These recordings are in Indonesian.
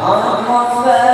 Allahumma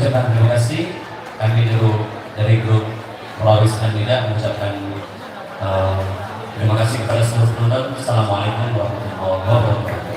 ucapkan terima kasih. Kami dari grup Pelawis Andina mengucapkan terima kasih kepada seluruh penonton. Assalamualaikum warahmatullahi wabarakatuh.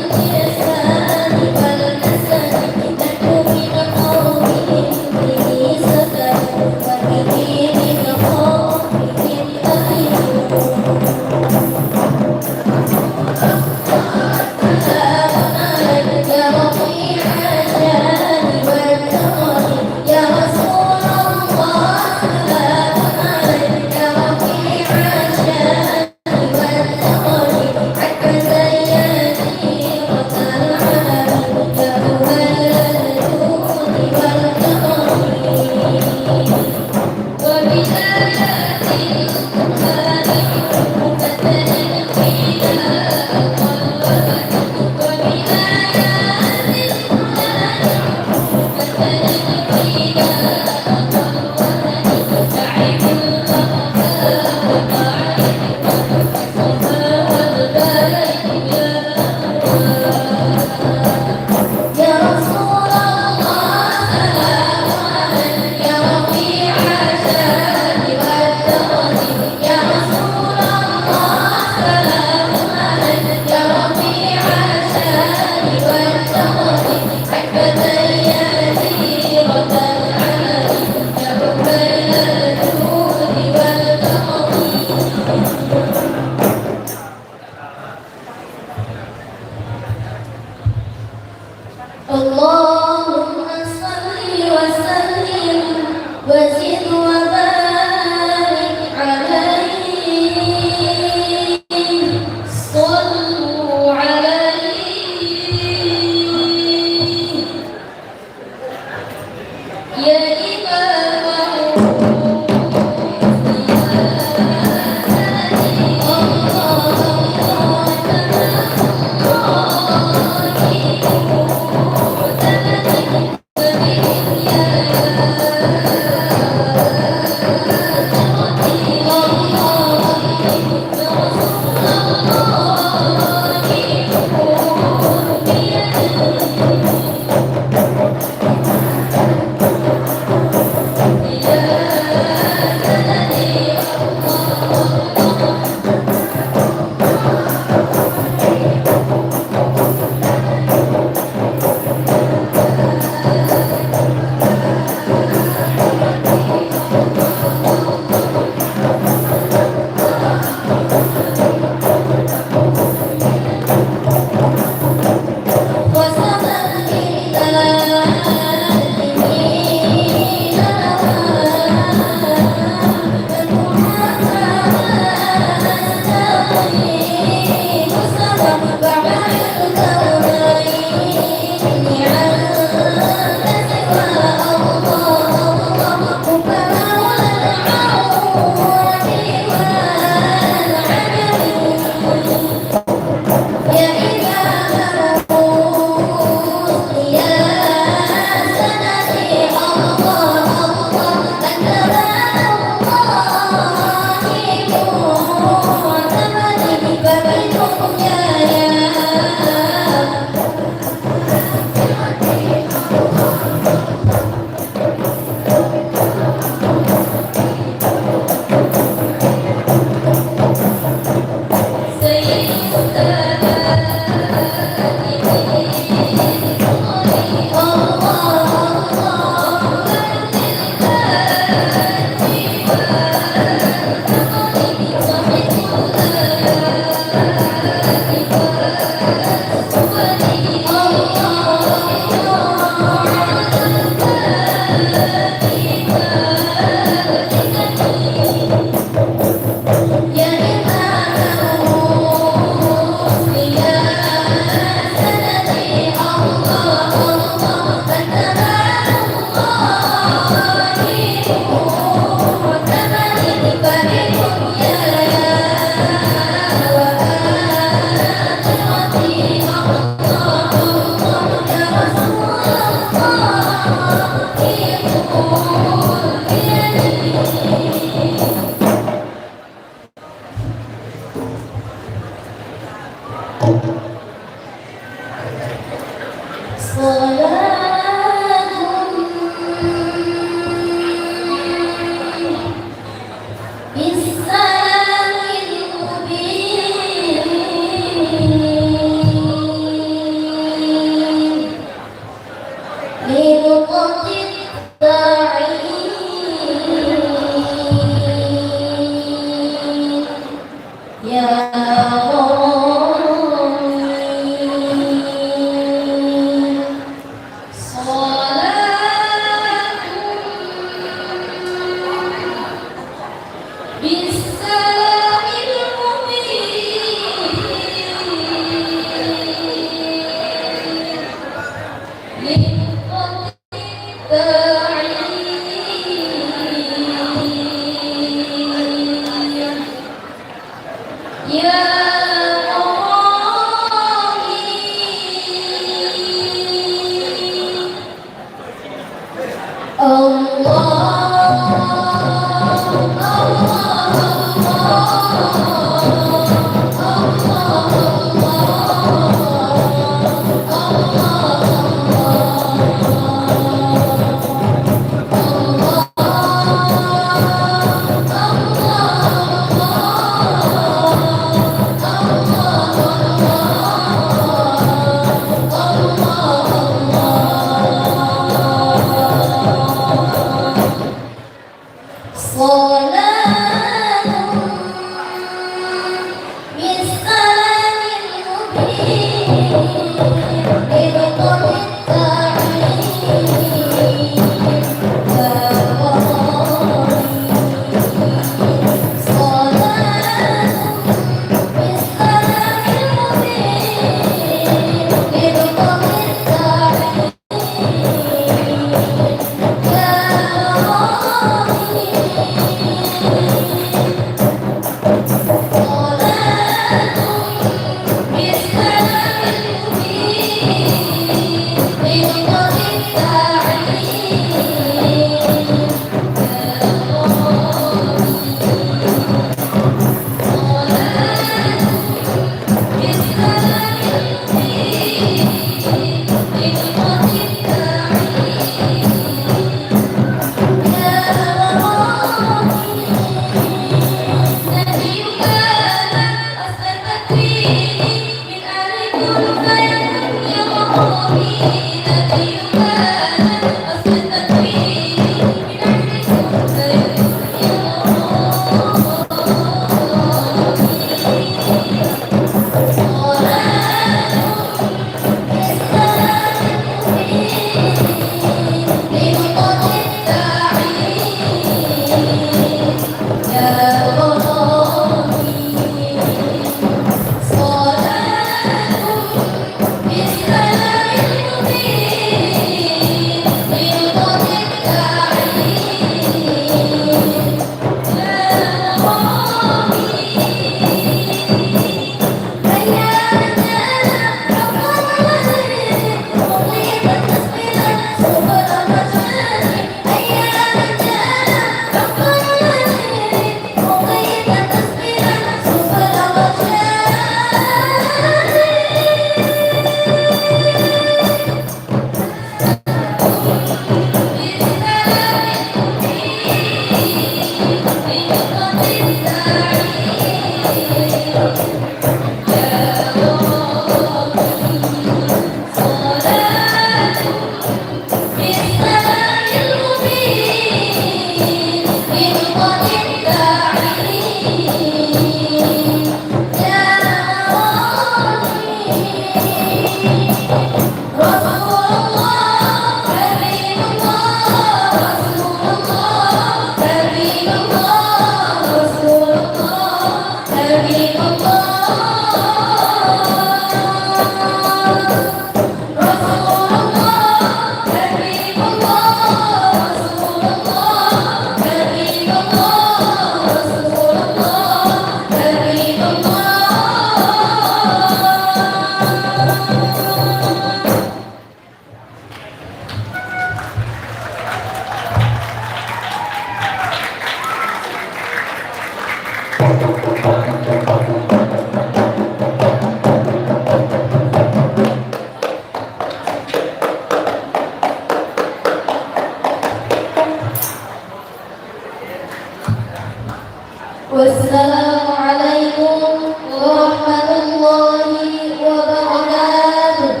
Wassalamualaikum warahmatullahi wabarakatuh.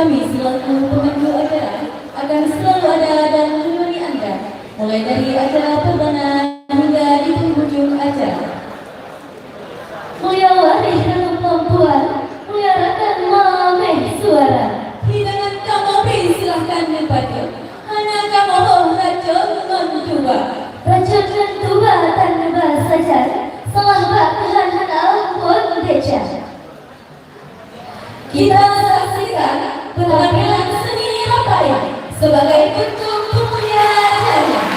Kami selaku pemandu acara akan selalu ada dan menemani Anda, mulai dari acara perdana hingga di penghujung acara. Mulia waris dalam kemampuan, mulia rakan mameh suara. Hidangan kamu silahkan dipacu, hanya kamu racun mencoba. Racun dan tuba tanpa saja, salah bakahan ampun deja. Kita saksikan penampilan seni Rapaya sebagai bentuk kemuliaannya.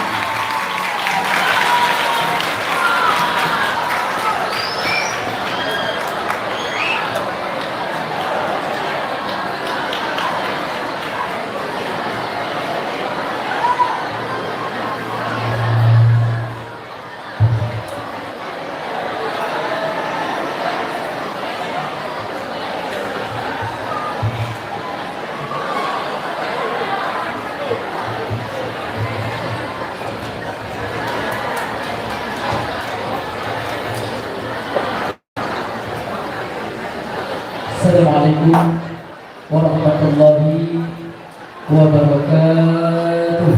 Assalamualaikum warahmatullahi wabarakatuh.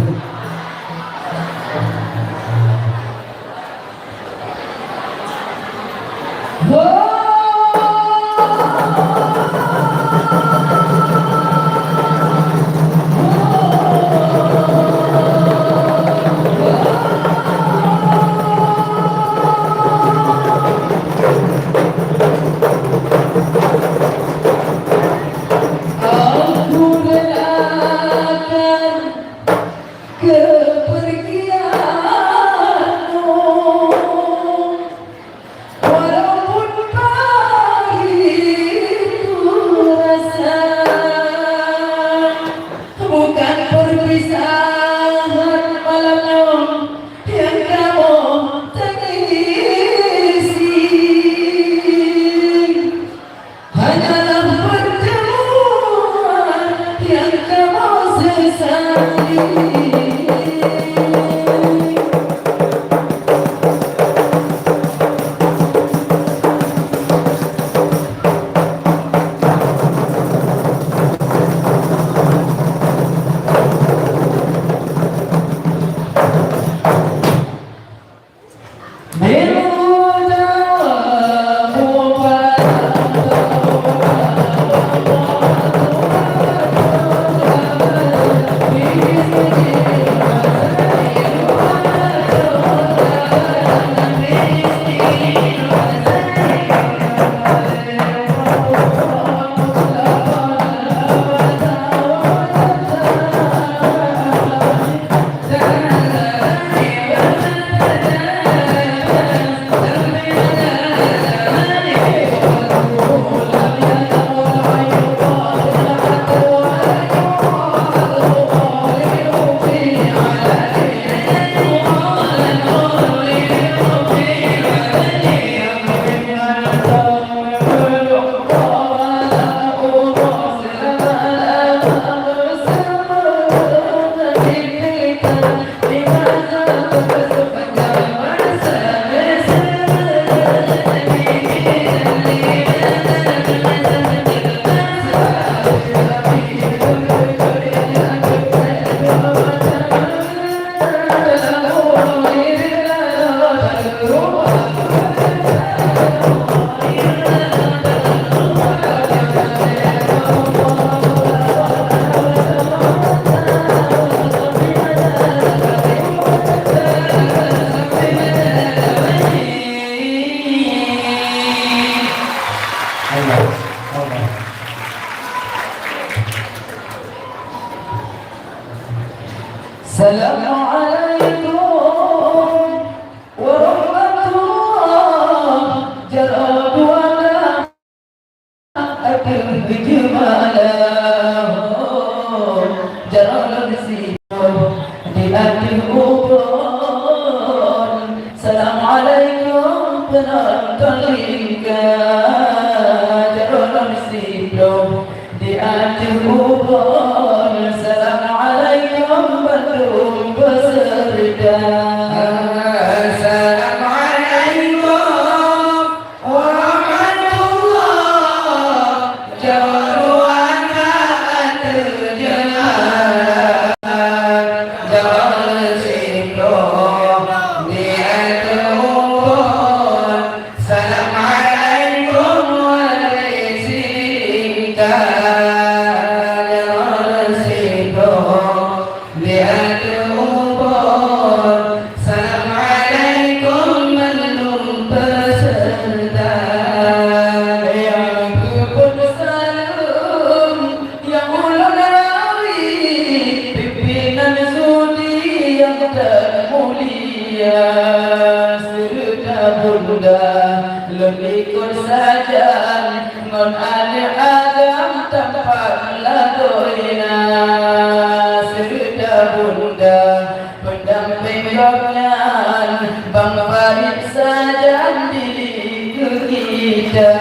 Assalamualaikum warahmatullahi wabarakatuh. Akan berjumalah jalan situ di hati kubur. Assalamualaikum penonton liga jalan situ di hati kubur. Assalamualaikum Bandung beserta. Assalamualaikum warahmatullahi wabarakatuh. ikut saja ngon ali agam tempat ladoina sudah bunda pendamping gobnyan bang farid saja diri kita.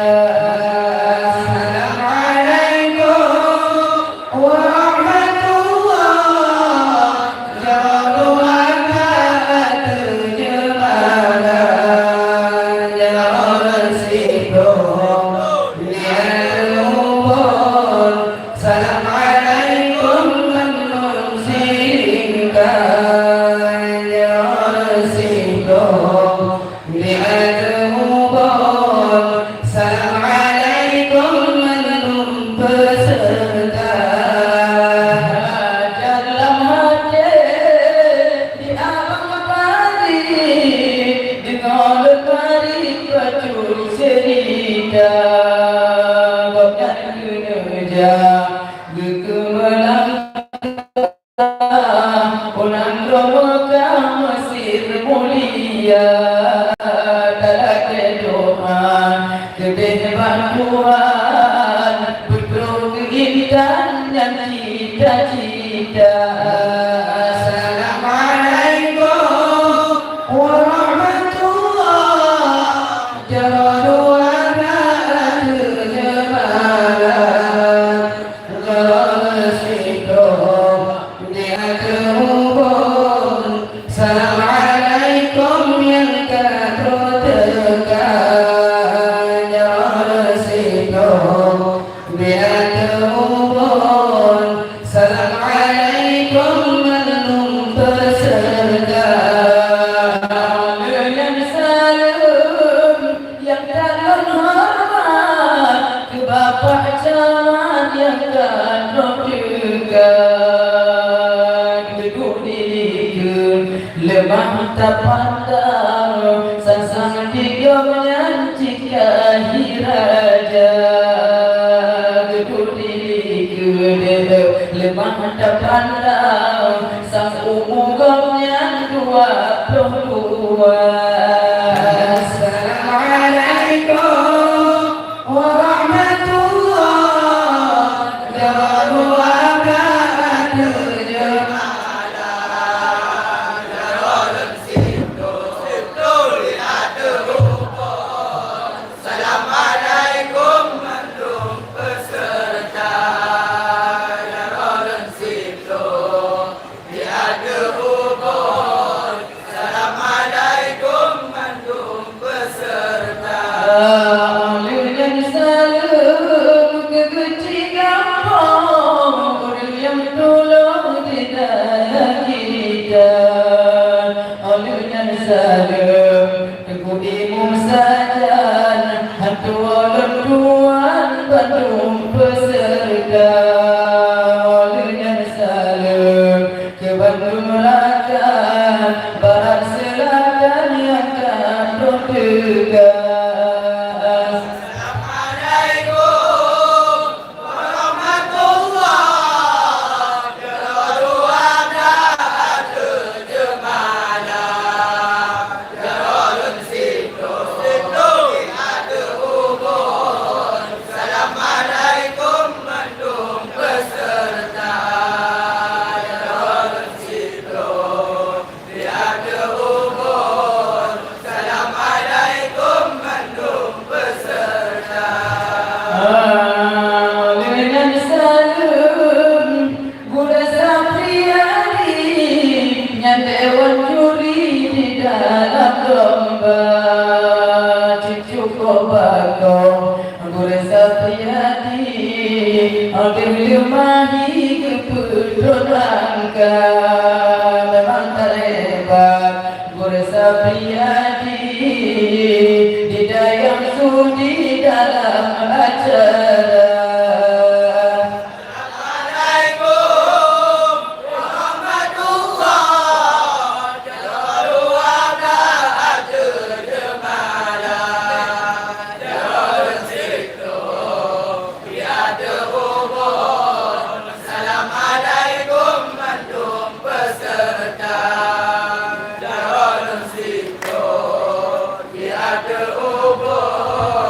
Ada ubur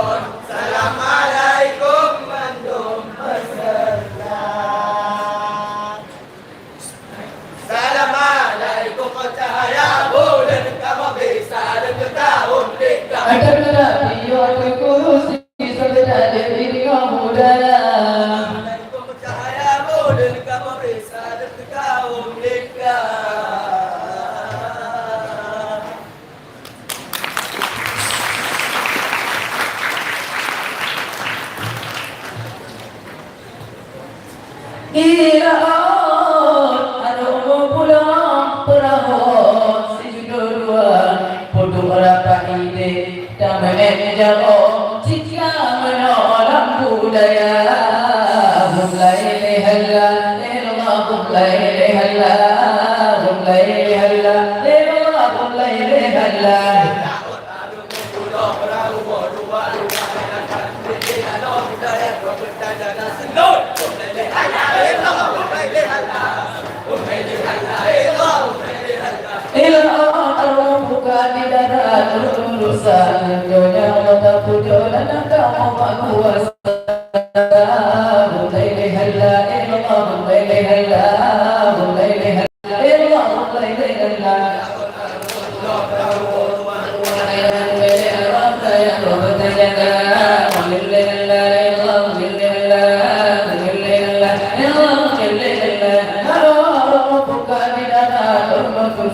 Ada tetapi waktu kursi sebenarnya diri kamu dalam. Cahayamu dan kamu bisa dan kau dekat. Iraon aduh pulang perahon si juduruan Putu rapa ide damai jauh jika menolak budaya Mulai lehala lelah mulai lehala Mulai lehala lelah mulai lehala Ilah buka di darat lulusan Dunia mata pujo dan kamu kuasa Mulai lehala ilah mulai lehala Mulai lehala ilah mulai lehala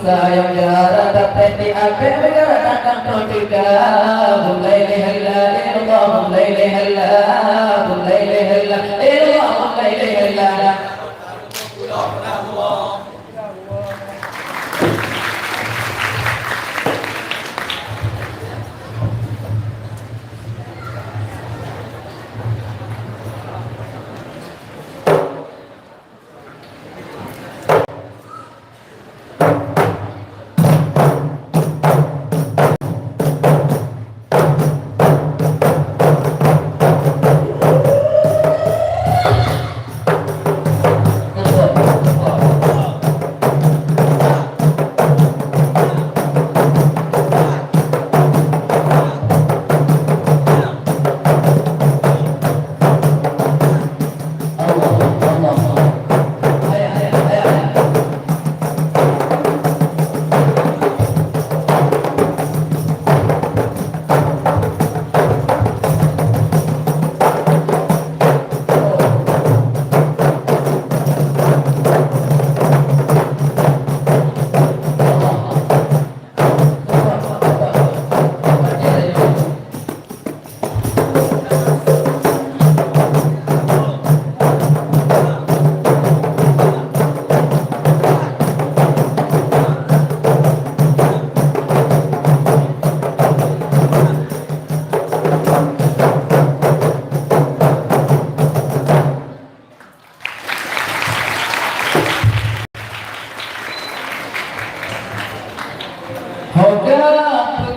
sayang jarak dapat diambil bergerakkan produka mulai lehala ilah mulai lehala mulai lehala ilah mulai lehala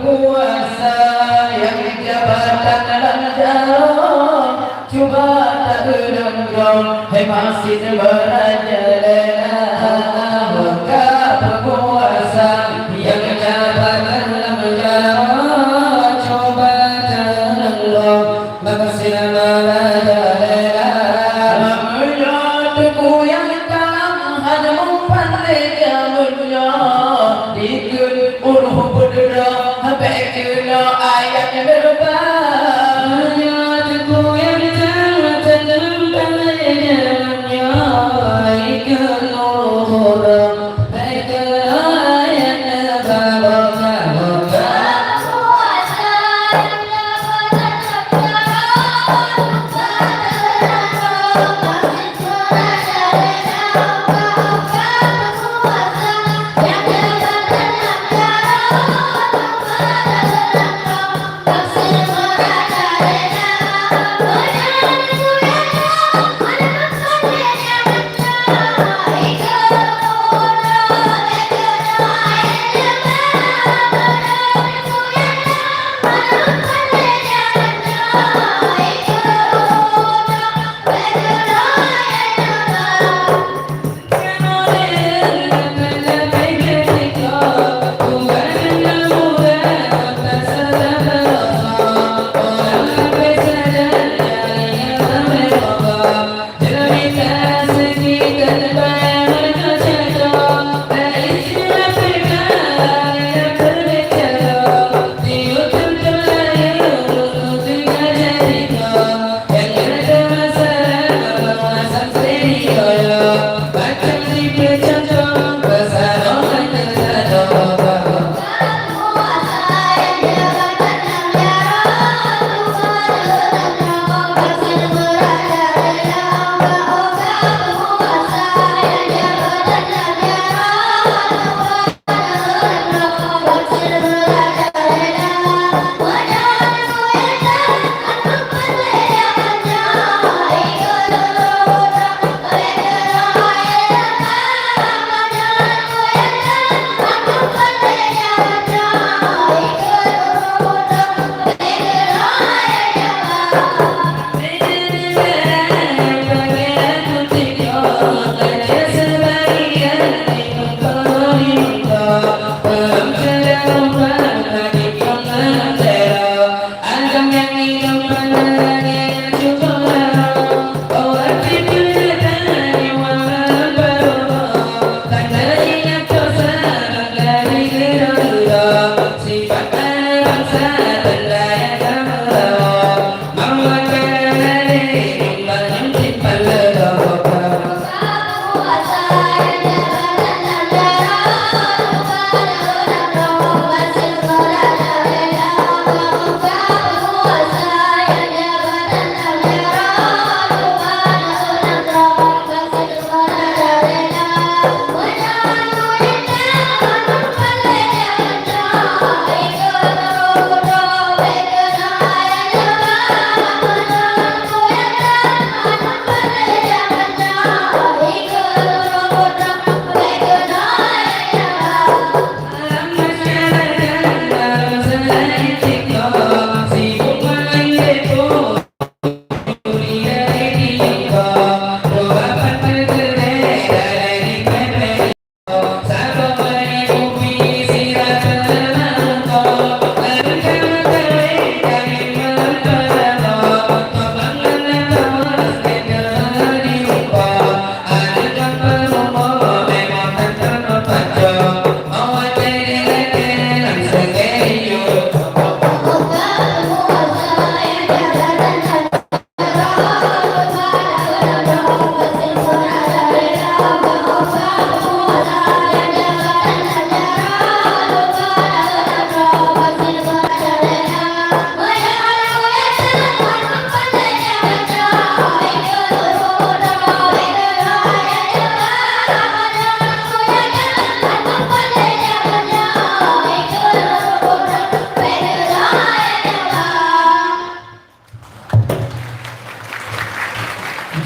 penguasa yang jabatan lancar cuma tak berdengar hai masih merajalela maka penguasa yang jabatan lancar coba tak berdengar masih merajalela menurutku yang dalam hanya pandai kamunya ikut uruh berderah Baiklah ayat yang berbahaya Ayatku yang sangat terbaliknya Baiklah orang Baiklah ayat yang berbahaya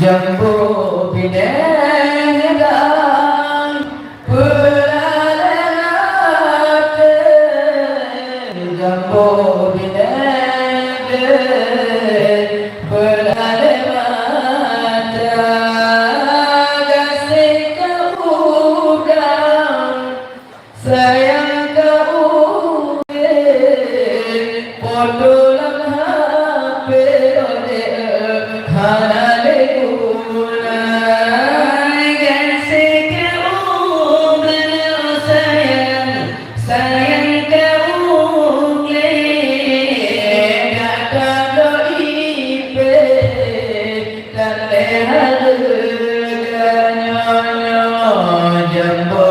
Jambu binedan pulalat Jambu binedan pulalat Kasih kau udang sayang kau podolan HP halale gulai kasih kau sayang sayang kau kata doipe dan leharganya jambu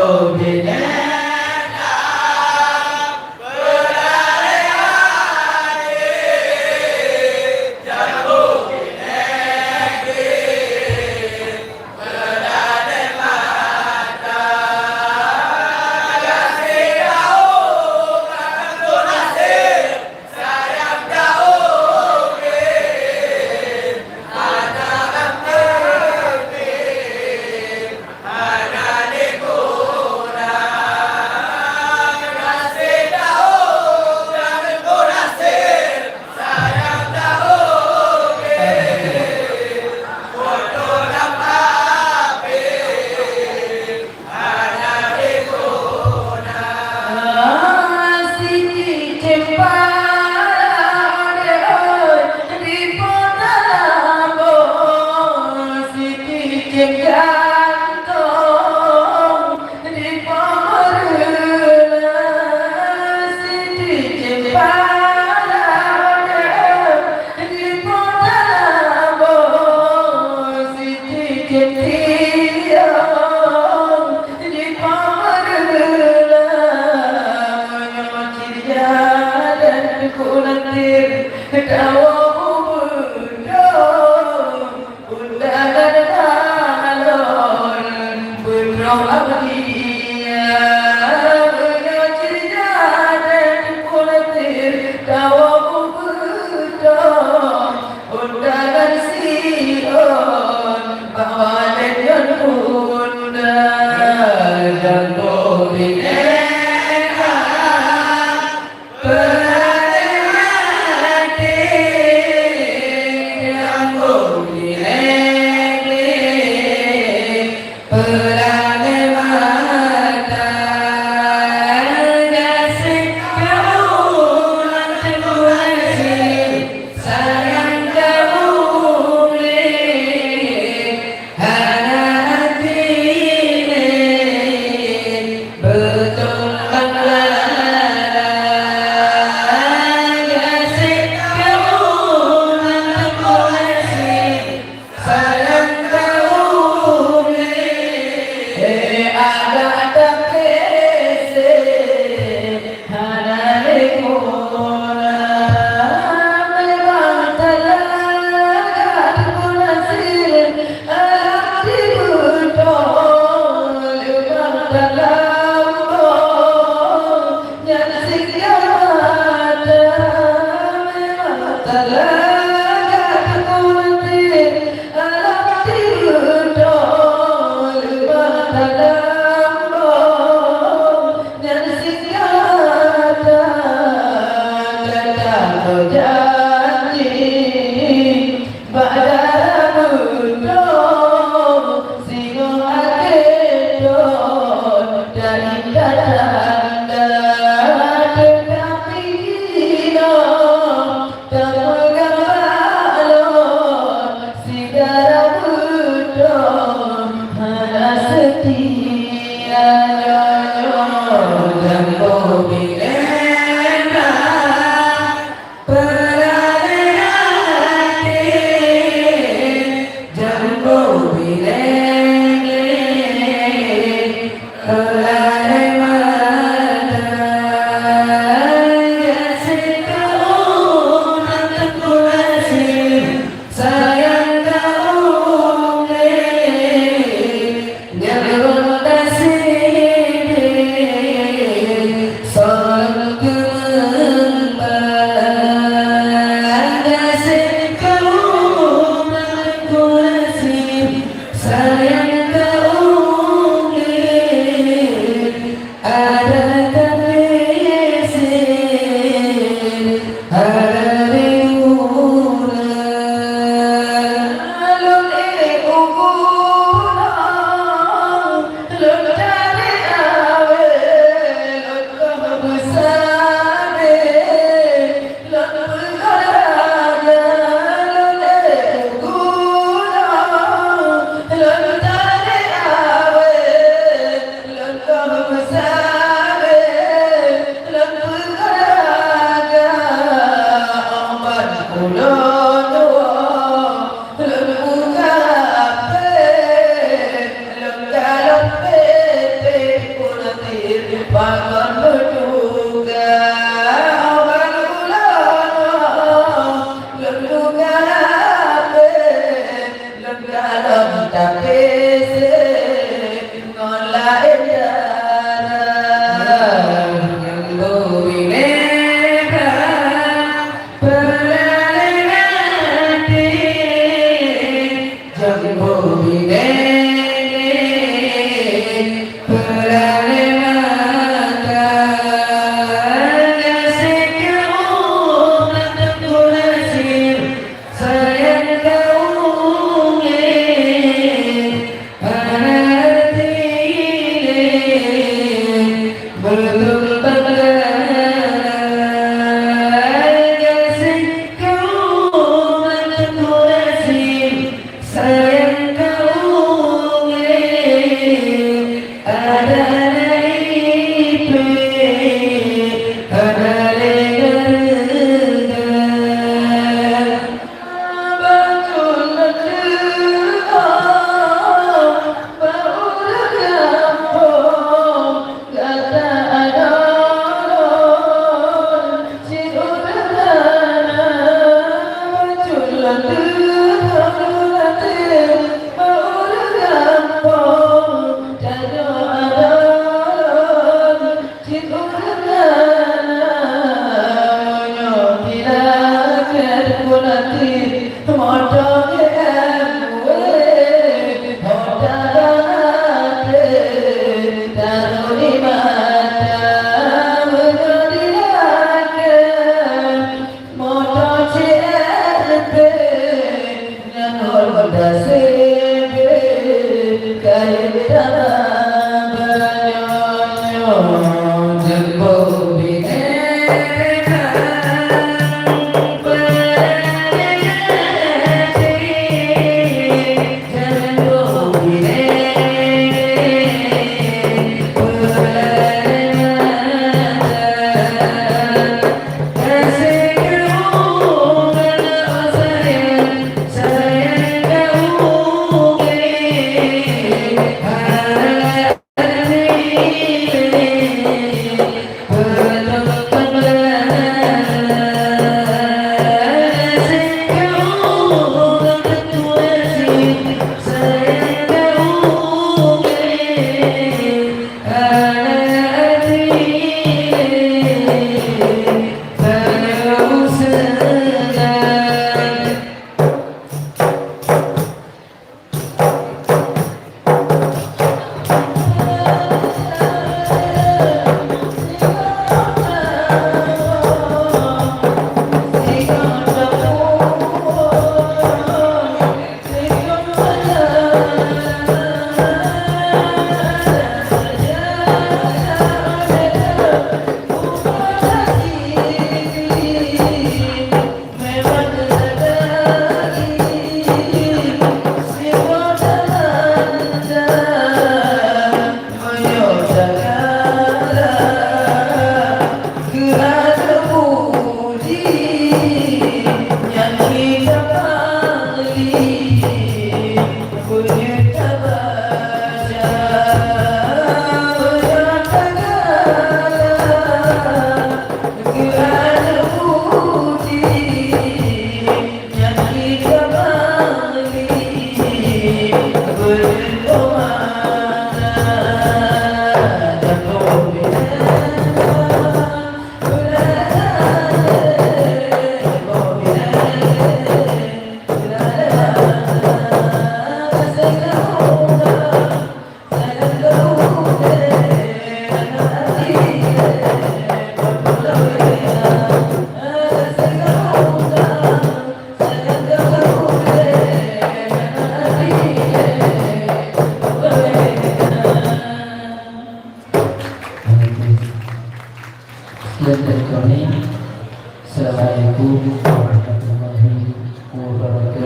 Assalamualaikum warahmatullahi wabarakatuh.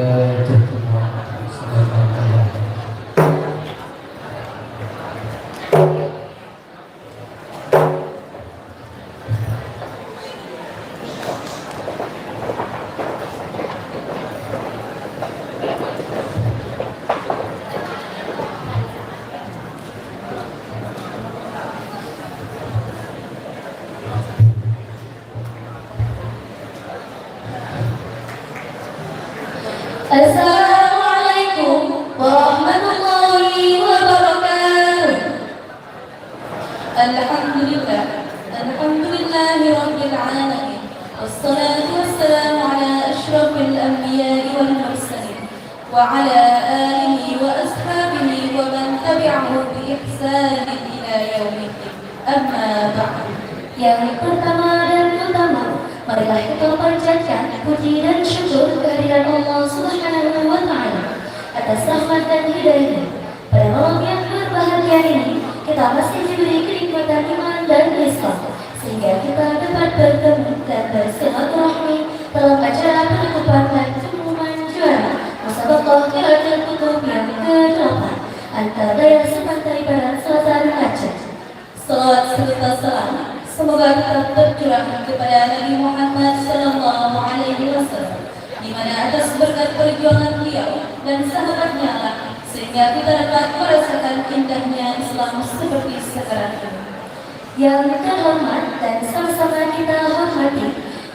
Assalamualaikum warahmatullahi wabarakatuh. Alhamdulillahi rabbil alamin. Wassalatu wassalamu ala asyrafil anbiya'i wal mursalin wa ala alihi wa ashabihi wa man tabi'ahu bi ihsanin ila yaumiddin. Amma ba'du. Yang pertama dan utama, marilah kita panjatkan puji dan syukur kehadiran Allah Subhanahu wa Ta'ala atas rahmat dan hidayah. Pada malam yang berbahagia ini, kita masih diberi kenikmatan iman dan Islam, sehingga kita dapat bertemu dan bersilaturahmi dalam acara penutupan dan pengumuman juara Musabaqah Qiraatul Kutub yang ke-8 antara daerah sepantai barat selatan Aceh. Salawat serta salam semoga tetap tercurah kepada Nabi Muhammad Sallallahu Alaihi Wasallam, di mana atas berkat perjuangan beliau dan sahabatnya lah sehingga kita dapat merasakan indahnya Islam seperti sekarang ini. Yang terhormat dan sama-sama kita hormati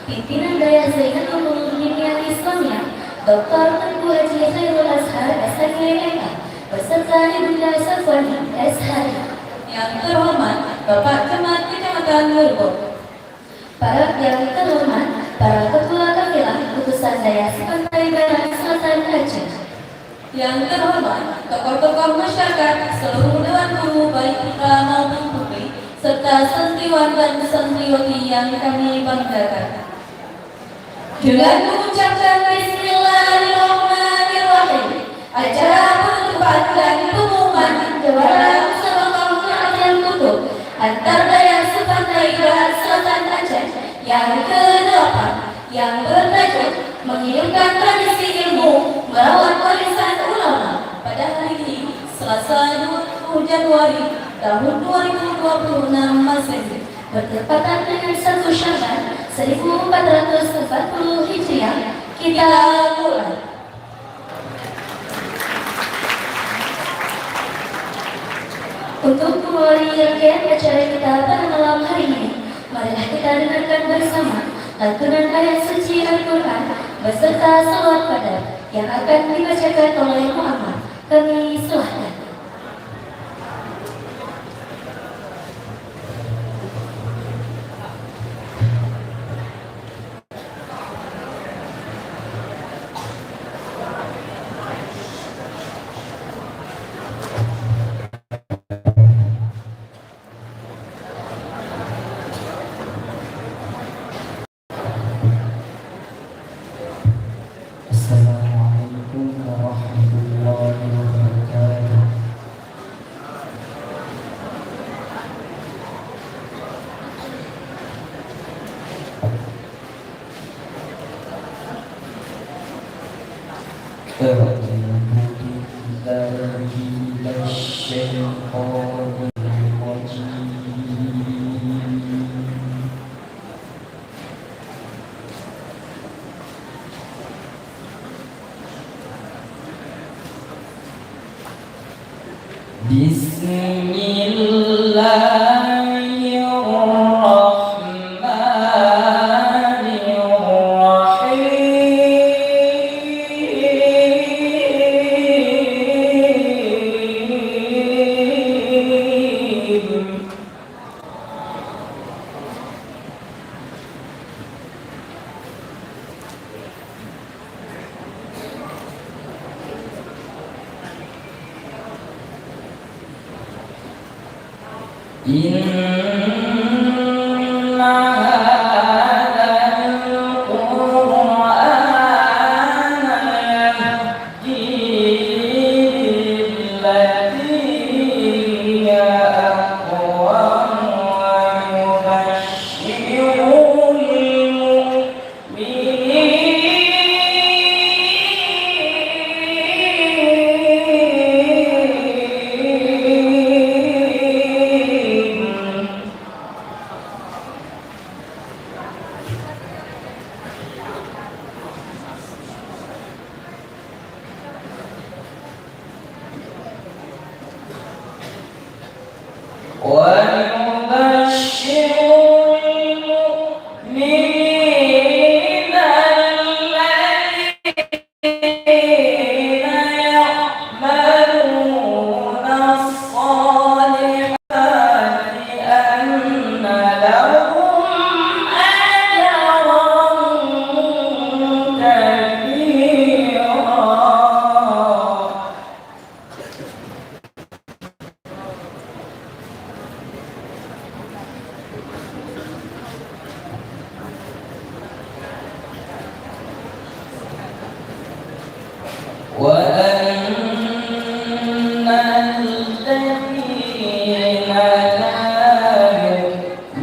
pimpinan Daya Zainatul Ulum Dunia Islamiyah Dr. Tengku Haji Khairul Azhar SHMK beserta Ibunda Safwani SHM. Yang terhormat Bapak Camat Kecamatan Murbuk, Para yang terhormat para ketua kafilah utusan Dayas Pantai Barat Selatan Aceh. yang terhormat tokoh-tokoh masyarakat, seluruh dewan guru baik putra maupun putri, serta santriwan dan santriwati yang kami banggakan. Dengan mengucapkan Bismillahirrahmanirrahim, acara penutupan dan pengumuman dalam Sabaqah yang Kutub antar daya sepantai Barat Selatan Aceh yang ke-8 yang bertajuk menghidupkan tradisi ilmu merawat warisan ulama pada hari ini Selasa 20 Januari tahun 2026 Masehi Bertepatan dengan 1 Syawal 1440 Hijriah. Kita mulai. Untuk memulai rangkaian acara kita pada malam hari ini, marilah kita dengarkan bersama lantunan ayat suci Al-Quran beserta salawat pada yang akan dibacakan oleh Muhammad. Kami silahkan. Assalamualaikum warahmatullahi wabarakatuh. Bismillahirrahmanirrahim. Inna hadzal Qur'ana yahdi lillati hiya aqwam wa yubashshirul mu'minin. ويبشر المؤمنين الذين يعملون الصالحات أن لهم أجرا كبيرا. وأن الذين لا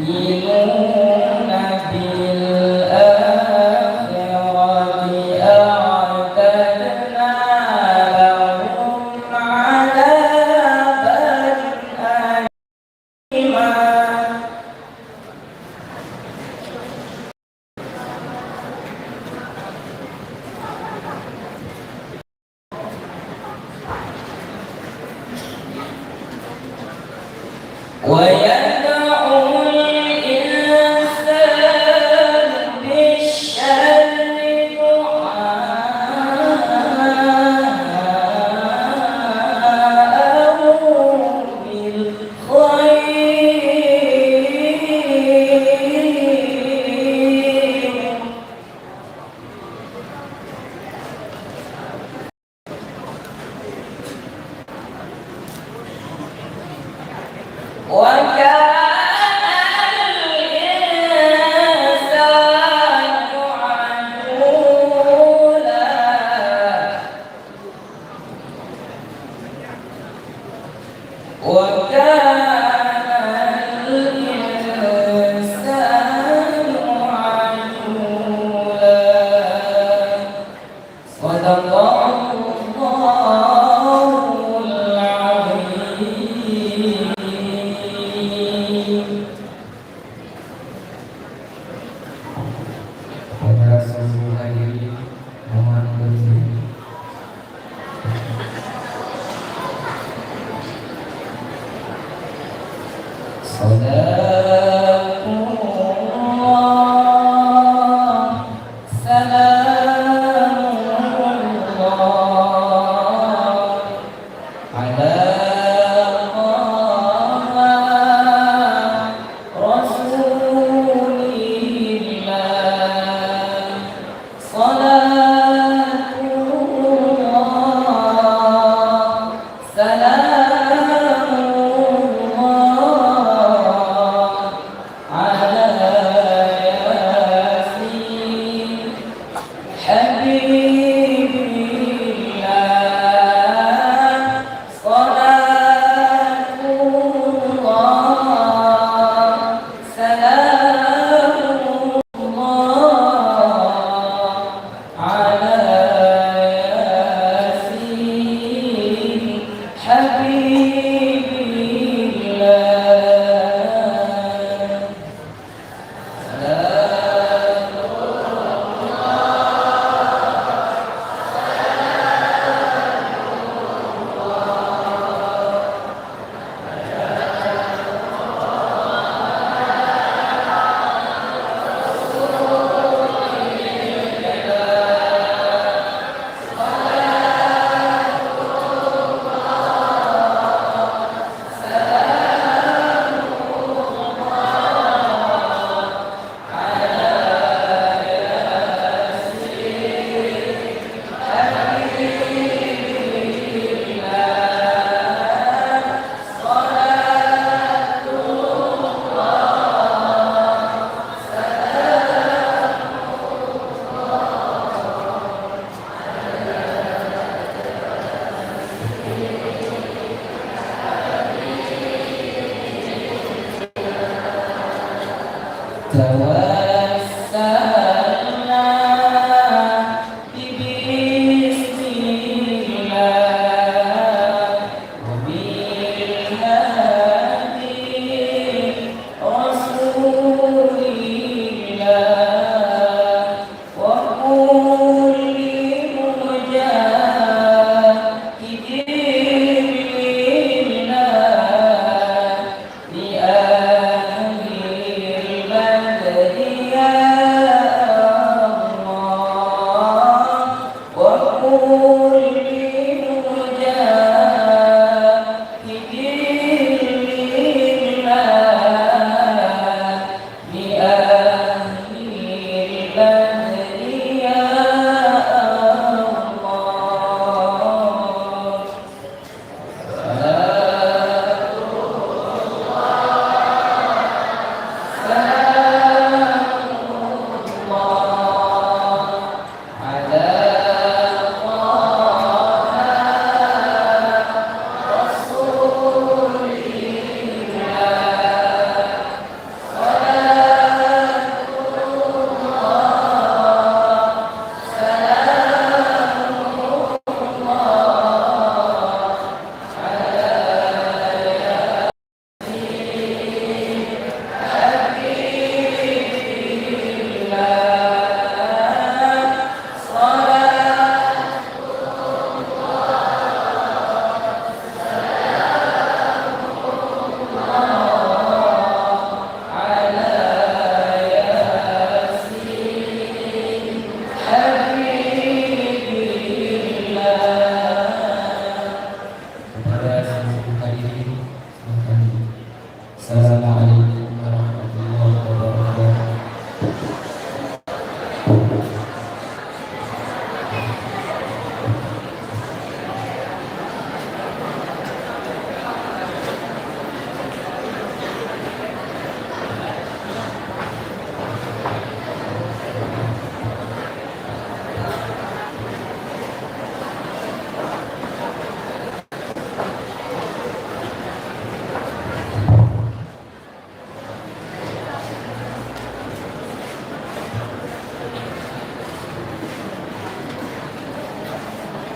يؤمنون بالآخرة أعتدنا لهم عذابا أليما. ويدعو الإنسان بالشر دعاءه Sadaqallahul Azim. Pada seluruh hadirin mohon berdiri. Sadaqullah, salamullah ala Taha Rasulillah. Salatullah, salamullah ala Yasin Habibillah. Salatullah, salamullah ala Yasin Habibillah. Tawassalna bismillah wa bil hadi rasulillah wa kulli mujahidin lillah li ahlil badri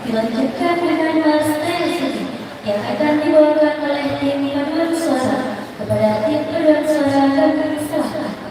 Dilanjutkan dengan mas sesi yang akan dibawakan oleh tim paduan suara kepada tim paduan suara kami silahkan.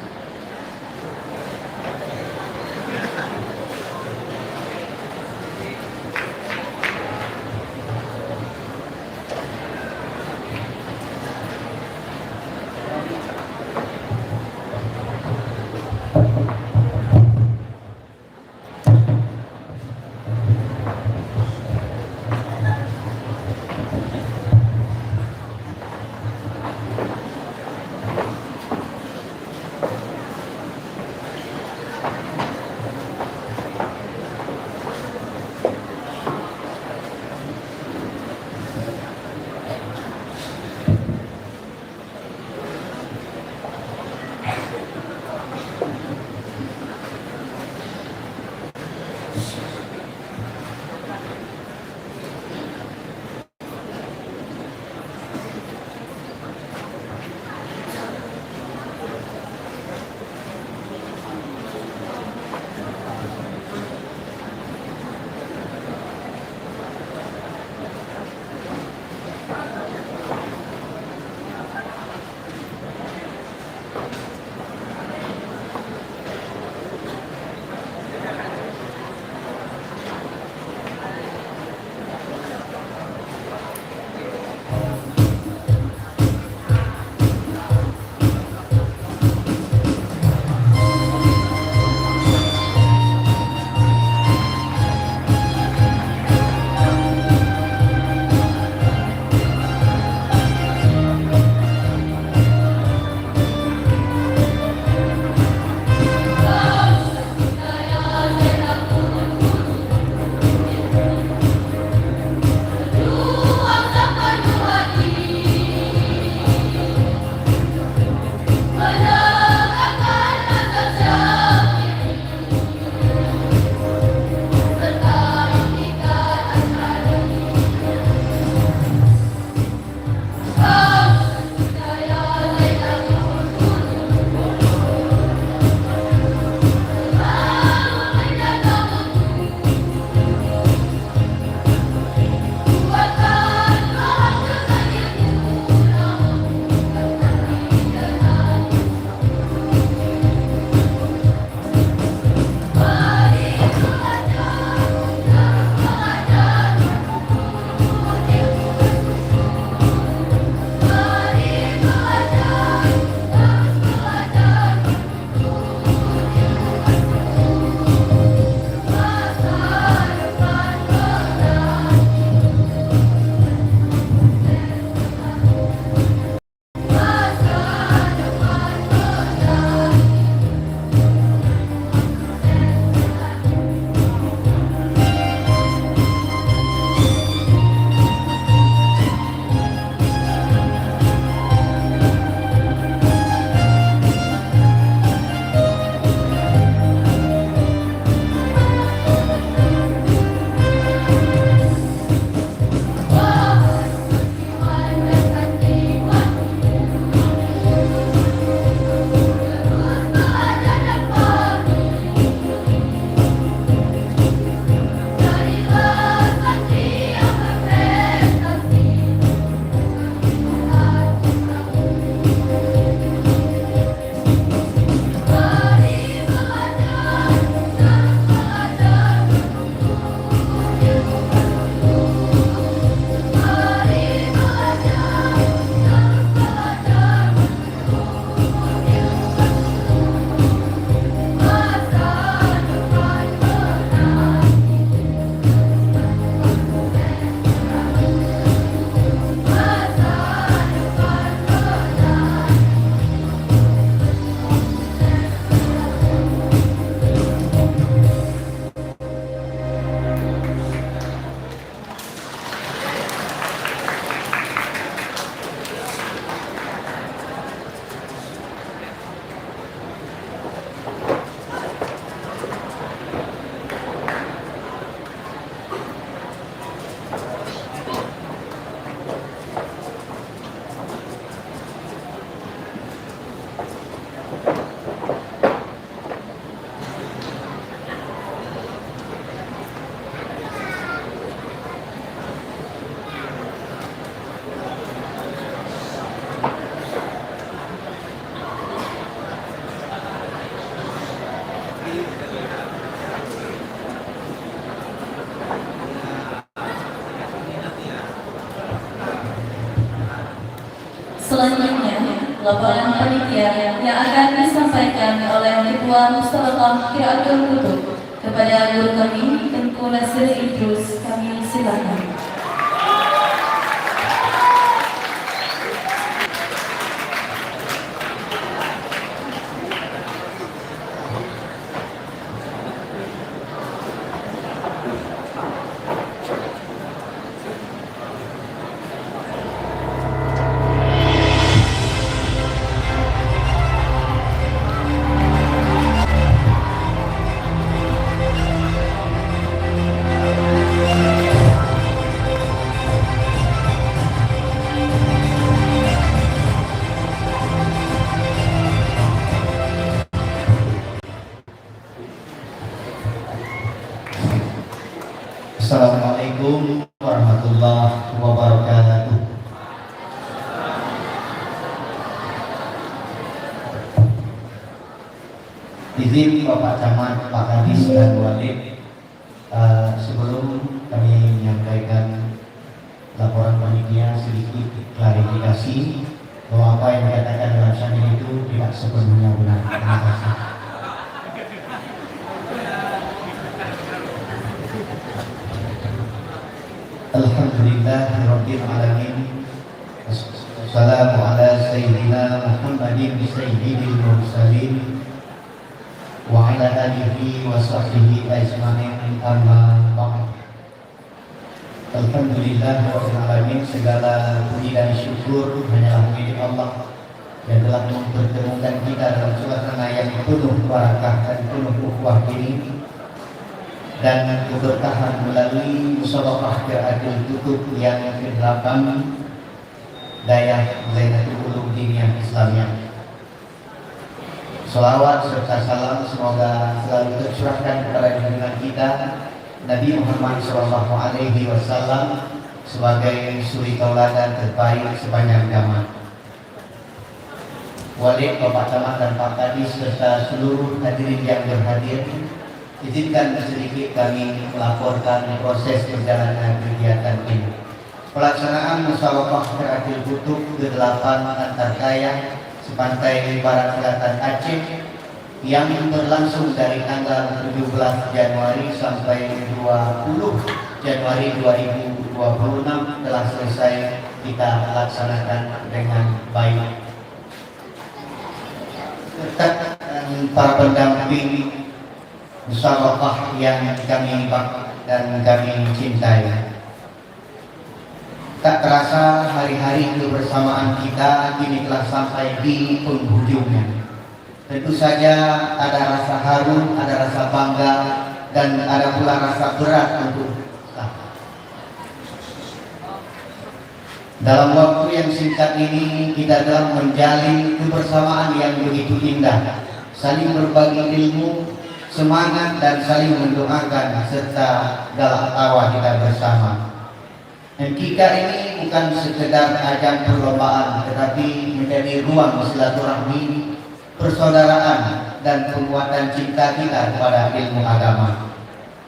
Selanjutnya, laporan panitia yang akan disampaikan oleh Ketua Mustabaqah Qiraatul Kutub kepada guru kami, Tengku Nasir Idrus. Kami silakan. Assalamualaikum warahmatullahi wabarakatuh. Izin Bapak Camat, Pak Kadis dan Walid, sebelum kami menyampaikan laporan panitia sedikit klarifikasi bahwa apa yang dikatakan dalam syahid itu tidak sepenuhnya benar. Terima kasih. Alhamdulillahirabbil alamin. Wassalamu ala sayyidina Muhammadin sayyidil mursalin wa ala alihi wa sahbihi ajmain, amma ba'd. Alhamdulillahirabbil alamin. Segala puji dan syukur hanyalah milik Allah yang telah mempertemukan kita dalam suasana yang penuh barakah dan penuh ukhuwah ini, dan keberkahan melalui musabaqah Qiraatul Kutub yang ke-8 Dayah Zainatul Ulum Diniyah Islamiyah. Salawat serta salam semoga selalu tercurahkan kepada junjungan kita Nabi Muhammad SAW sebagai suri tauladan terbaik sepanjang zaman. Walid, Bapak Camat dan Pak Kadis serta seluruh hadirin yang berhadir, izinkan sedikit kami melaporkan proses perjalanan kegiatan ini. Pelaksanaan Musabaqah Qiraatul Kutub ke-8 Antarkaya sepantai barat selatan Aceh yang berlangsung dari tanggal 17 Januari sampai 20 Januari 2026 telah selesai kita laksanakan dengan baik. Serta para pendamping musabaqah yang kami banggakan dan kami cintai. Tak terasa hari-hari kebersamaan kita kini telah sampai di penghujungnya. Tentu saja ada rasa haru, ada rasa bangga, dan ada pula rasa berat untuk kita. Dalam waktu yang singkat ini kita telah menjalin kebersamaan yang begitu indah, saling berbagi ilmu, semangat, dan saling mendoakan serta galak tawa kita bersama. Dan kita ini bukan sekedar ajang perlombaan, tetapi menjadi ruang silaturahmi, persaudaraan, dan penguatan cinta kita kepada ilmu agama.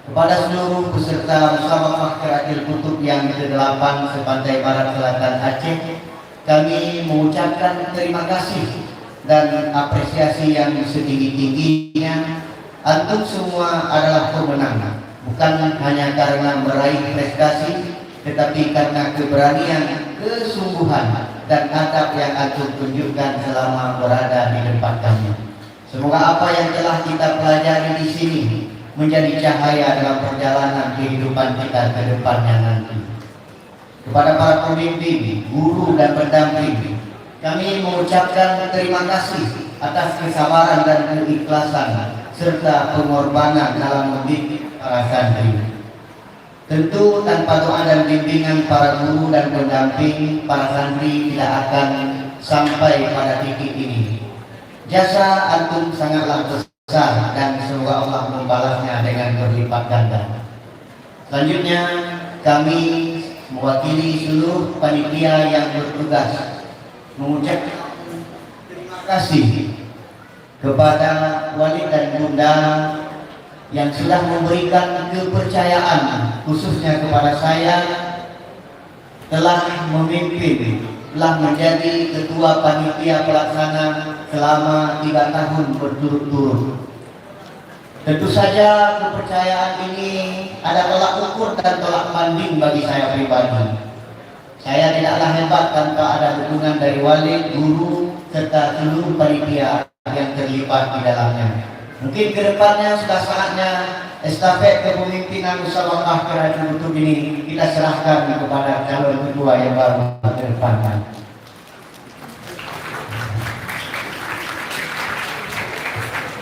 Kepada seluruh peserta Musabaqah Qiraatul Kutub yang ke-8 sepantai barat selatan Aceh, kami mengucapkan terima kasih dan apresiasi yang setinggi-tingginya. Antum semua adalah pemenang, bukan hanya karena meraih prestasi, tetapi karena keberanian, kesungguhan, dan adab yang antum tunjukkan selama berada di depan kami. Semoga apa yang telah kita pelajari di sini menjadi cahaya dalam perjalanan kehidupan kita ke depannya nanti. Kepada para pembimbing, guru, dan pendamping, kami mengucapkan terima kasih atas kesabaran dan keikhlasan serta pengorbanan dalam mendidik para santri. Tentu tanpa doa dan bimbingan para guru dan pendamping, para santri tidak akan sampai pada titik ini. Jasa antum sangatlah besar dan semoga Allah membalasnya dengan berlipat ganda. Selanjutnya kami mewakili seluruh panitia yang bertugas mengucapkan terima kasih kepada wali dan bunda yang sudah memberikan kepercayaan khususnya kepada saya telah memimpin telah menjadi ketua panitia pelaksana selama 3 tahun berturut-turut. Tentu saja kepercayaan ini ada tolak ukur dan tolak banding bagi saya pribadi. Saya tidaklah hebat tanpa ada dukungan dari wali, guru, serta seluruh panitia yang terlibat di dalamnya. Mungkin kedepannya sudah saatnya estafet kepemimpinan musyawarah kerajaan Kutub ini kita serahkan kepada calon ketua yang baru terdepankan.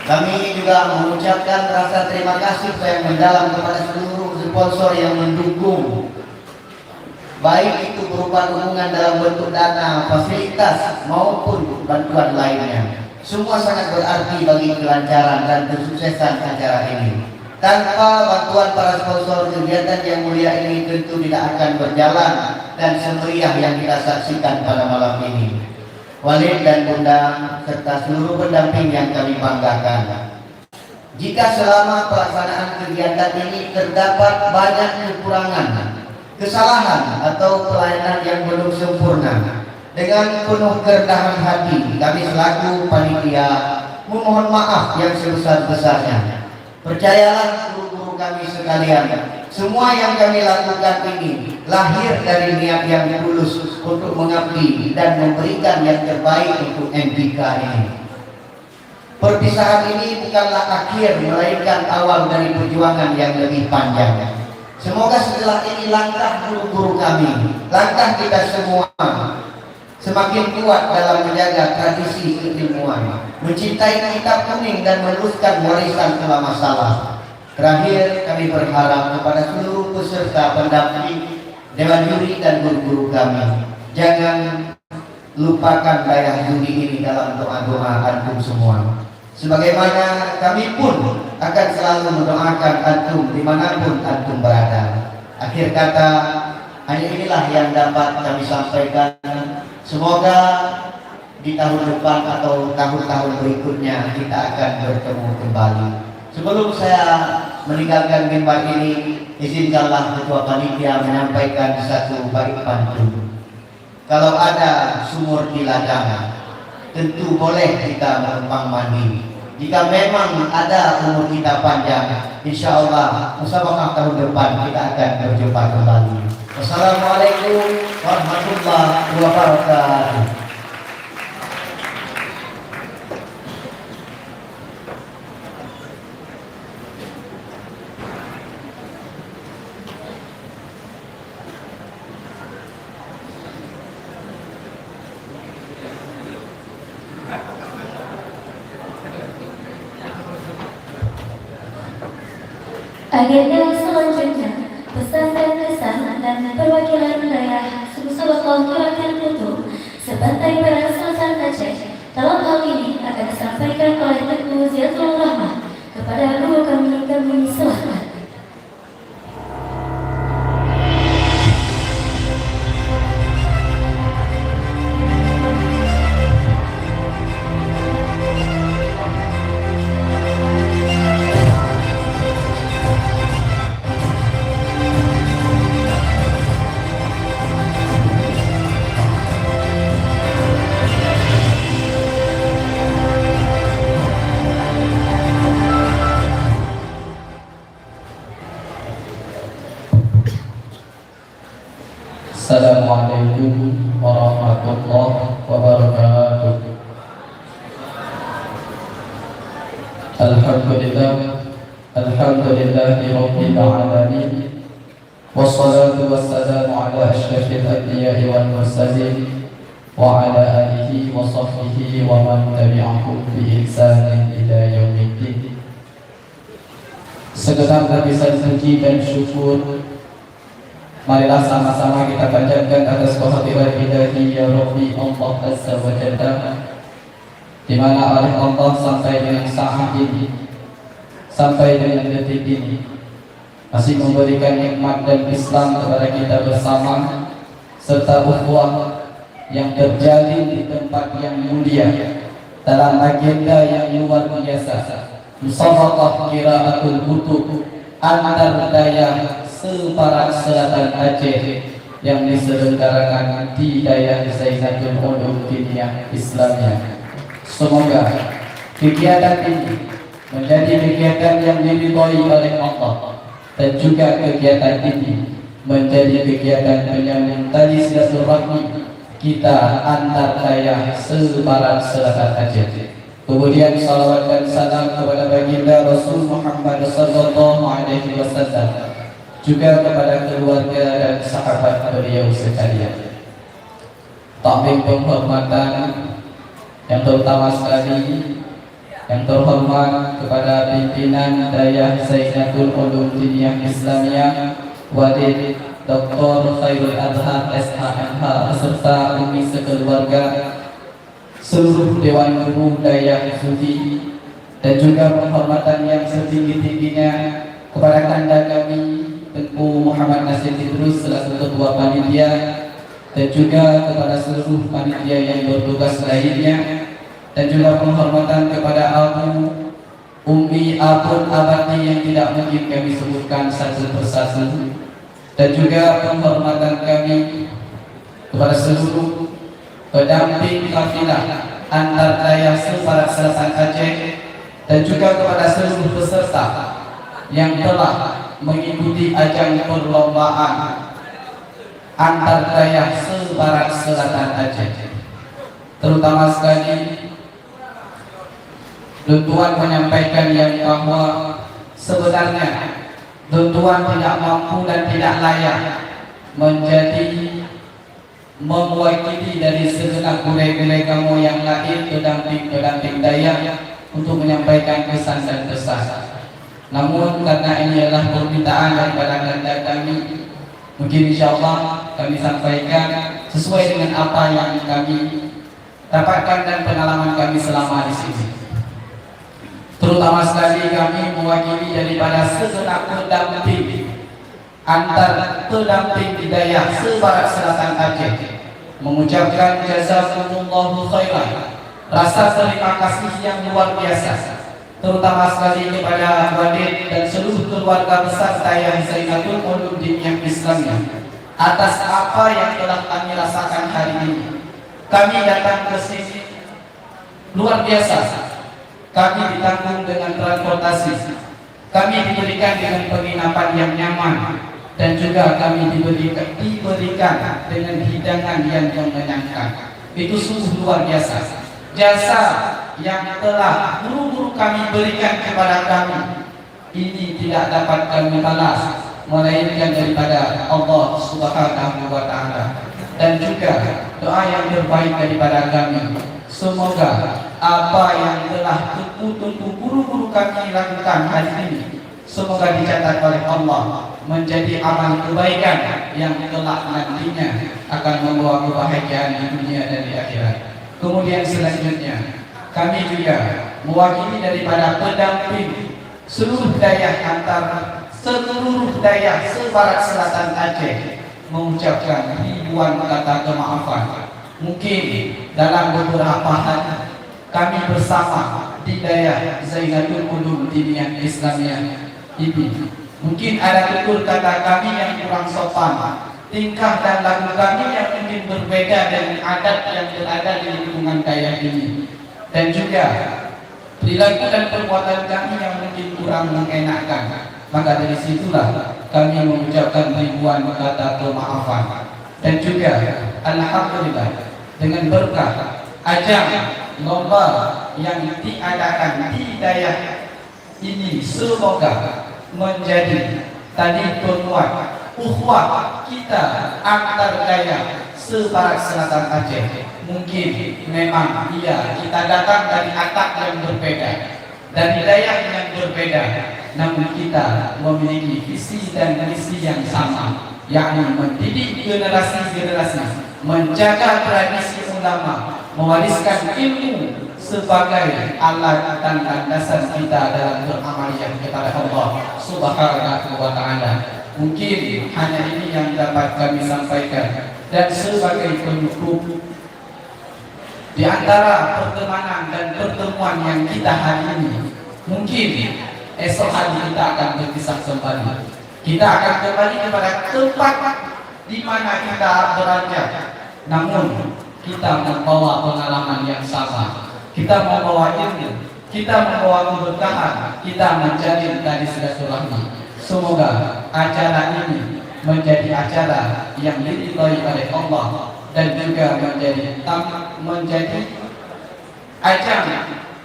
Kami juga mengucapkan rasa terima kasih yang mendalam kepada seluruh sponsor yang mendukung, baik itu berupa dukungan dalam bentuk dana, fasilitas maupun bantuan lainnya. Semua sangat berarti bagi kelancaran dan kesuksesan acara ini. Tanpa bantuan para sponsor, kegiatan yang mulia ini tentu tidak akan berjalan dan semeriah yang kita saksikan pada malam ini. Walid dan Bunda serta seluruh pendamping yang kami banggakan. Jika selama pelaksanaan kegiatan ini terdapat banyak kekurangan, kesalahan atau pelayanan yang belum sempurna, dengan penuh kerendahan hati kami selaku panitia memohon maaf yang sebesar-besarnya. Percayalah guru-guru kami sekalian, semua yang kami lakukan ini lahir dari niat yang tulus untuk mengabdi dan memberikan yang terbaik untuk MPK ini. Perpisahan ini bukanlah akhir, melainkan awal dari perjuangan yang lebih panjang. Semoga setelah ini langkah guru-guru kami, langkah kita semua semakin kuat dalam menjaga tradisi keilmuan, mencintai kitab kuning dan meneruskan warisan selama salah. Terakhir, kami berharap kepada seluruh peserta, pendamping, dewan juri dan guru-guru kami, jangan lupakan daya juri ini dalam doa-doa antum semua. Sebagaimana kami pun akan selalu mendoakan antum dimanapun antum berada. Akhir kata, hanya inilah yang dapat kami sampaikan. Semoga di tahun depan atau tahun-tahun berikutnya kita akan bertemu kembali. Sebelum saya meninggalkan mimbar ini, izinkanlah ketua panitia menyampaikan satu bait pantun. Kalau ada sumur di ladang, tentu boleh kita menumpang mandi. Jika memang ada umur kita panjang, insya Allah musyawarah tahun depan kita akan berjumpa kembali. Wassalamualaikum warahmatullahi wabarakatuh. Agenda selanjutnya, pesan dan kesan dan perwakilan wilayah Musabaqah Gerakan Kutub sebagai para Sultan Aceh. Dalam hal ini akan disampaikan oleh Tengku Ziatul Rahman kepada guru kami silahkan. Assalamualaikum warahmatullahi wabarakatuh. Alhamdulillahi rabbil alamin. Wassalatu wassalamu ala asyrafil anbiya'i wal mursalin wa ala alihi wa sahbihi wa man tabi'ahum bi ihsanin ila yaumiddin. Segenap lapisan puji dan syukur marilah sama-sama kita panjatkan atas kehadiran ilahi ya Rabbi Allah Azza wa Jalla, di mana oleh Allah sampai dengan saat ini, sampai dengan detik ini masih memberikan nikmat dan Islam kepada kita bersama, serta ukhuwah yang terjalin di tempat yang mulia dalam agenda yang luar biasa, Musabaqah Qiraatul Kutub antar daya separak selatan Aceh yang diselenggarakan di Dayah Zainatul Ulum Diniyah Islamiyah. Semoga kegiatan ini menjadi kegiatan yang diridhoi oleh Allah, dan juga kegiatan ini menjadi kegiatan penyambung tali silaturahmi kita antar dayah sebarat selatan Aceh. Kemudian salawat dan salam kepada baginda Rasul Muhammad sallallahu alaihi wasallam, juga kepada keluarga dan sahabat beliau sekalian. Taklim penghormatan yang terutama sekali, yang terhormat kepada pimpinan Dayah Zainatul Ulum Diniyah Islamiyah Wadid Dr. Khairul Adhar SHMH beserta umi sekeluarga, seluruh Dewan Guru Dayah Sufi, dan juga penghormatan yang setinggi-tingginya kepada kanda kami Tengku Muhammad Nasir Idrus selaku Ketua Panitia, dan juga kepada seluruh panitia yang bertugas lainnya, dan juga penghormatan kepada Abu, Umi, Abun, Abadi yang tidak mungkin kami sebutkan satu persatu, dan juga penghormatan kami kepada seluruh pendamping kafilah antar dayah sebarat selatan Aceh, dan juga kepada seluruh peserta yang telah mengikuti ajang perlombaan antar dayah sebarat selatan Aceh. Terutama sekali Tuan menyampaikan yang bahwa sebenarnya Tuan tidak mampu dan tidak layak menjadi mewakili dari segenap gulai-gulai kamu yang lain, pendamping dayah, untuk menyampaikan kesan dan pesan. Namun karena ini adalah permintaan daripada kanda kami, mungkin insyaAllah kami sampaikan sesuai dengan apa yang kami dapatkan dan pengalaman kami selama di sini. Terutama sekali kami mewakili daripada segenap pendamping antar pendamping hidayah sebarat selatan Aceh mengucapkan jazakumullahu khairan, rasa terima kasih yang luar biasa, terutama sekali kepada Wadid dan seluruh keluarga besar Dayah Zainatul Ulum Diniyah Islamiyah atas apa yang telah kami rasakan hari ini. Kami datang ke sini luar biasa. Kami ditanggung dengan transportasi, kami diberikan dengan penginapan yang nyaman, dan juga kami diberikan dengan hidangan yang mengenyangkan. Itu sungguh luar biasa. Jasa yang telah guru-guru kami berikan kepada kami ini tidak dapat kami balas melainkan daripada Allah Subhanahu wa Ta'ala, dan juga doa yang terbaik daripada kami. Semoga apa yang telah tunggu guru-guru kami lakukan hari ini semoga dicatat oleh Allah menjadi amal kebaikan yang kelak nantinya akan membawa kebahagiaan di dunia dan di akhirat. Kemudian selanjutnya kami juga mewakili daripada pendamping seluruh dayah seluruh dayah sebarat selatan Aceh mengucapkan ribuan kata kemaafan. Mungkin dalam beberapa hari kami bersama di Dayah Zainatul Ulum Diniyah Islamiyah ini, mungkin ada tutur kata kami yang kurang sopan, tingkah dan laku kami yang mungkin berbeda dengan adat yang berada di lingkungan dayah ini, dan juga perilaku dan perbuatan kami yang mungkin kurang mengenakan. Maka dari situlah kami mengucapkan ribuan kata kemaafan. Dan juga alhamdulillah dengan berkah ajang lomba yang diadakan di dayah ini semoga menjadi tadi penguat ukhuwah kita antar dayah sebarat selatan Aceh. Mungkin memang kita datang dari atap yang berbeda, dari dayah yang berbeda, namun kita memiliki visi dan misi yang sama, yakni mendidik generasi-generasi, menjaga tradisi ulama, mewariskan ilmu sebagai alat dan landasan kita dalam beramaliyah kepada Allah Subhanahu wa Ta'ala. Mungkin hanya ini yang dapat kami sampaikan, dan sebagai penutup di antara pertemanan dan pertemuan yang kita hari ini, mungkin esok hari kita akan berpisah kembali. Kita akan kembali kepada tempat di mana kita beranjak, namun kita membawa pengalaman yang sama. Kita membawa ilmu, kita membawa keberkahan, kita menjalin tali silaturahmi. Semoga acara ini menjadi acara yang diridhoi oleh Allah dan juga menjadi ajang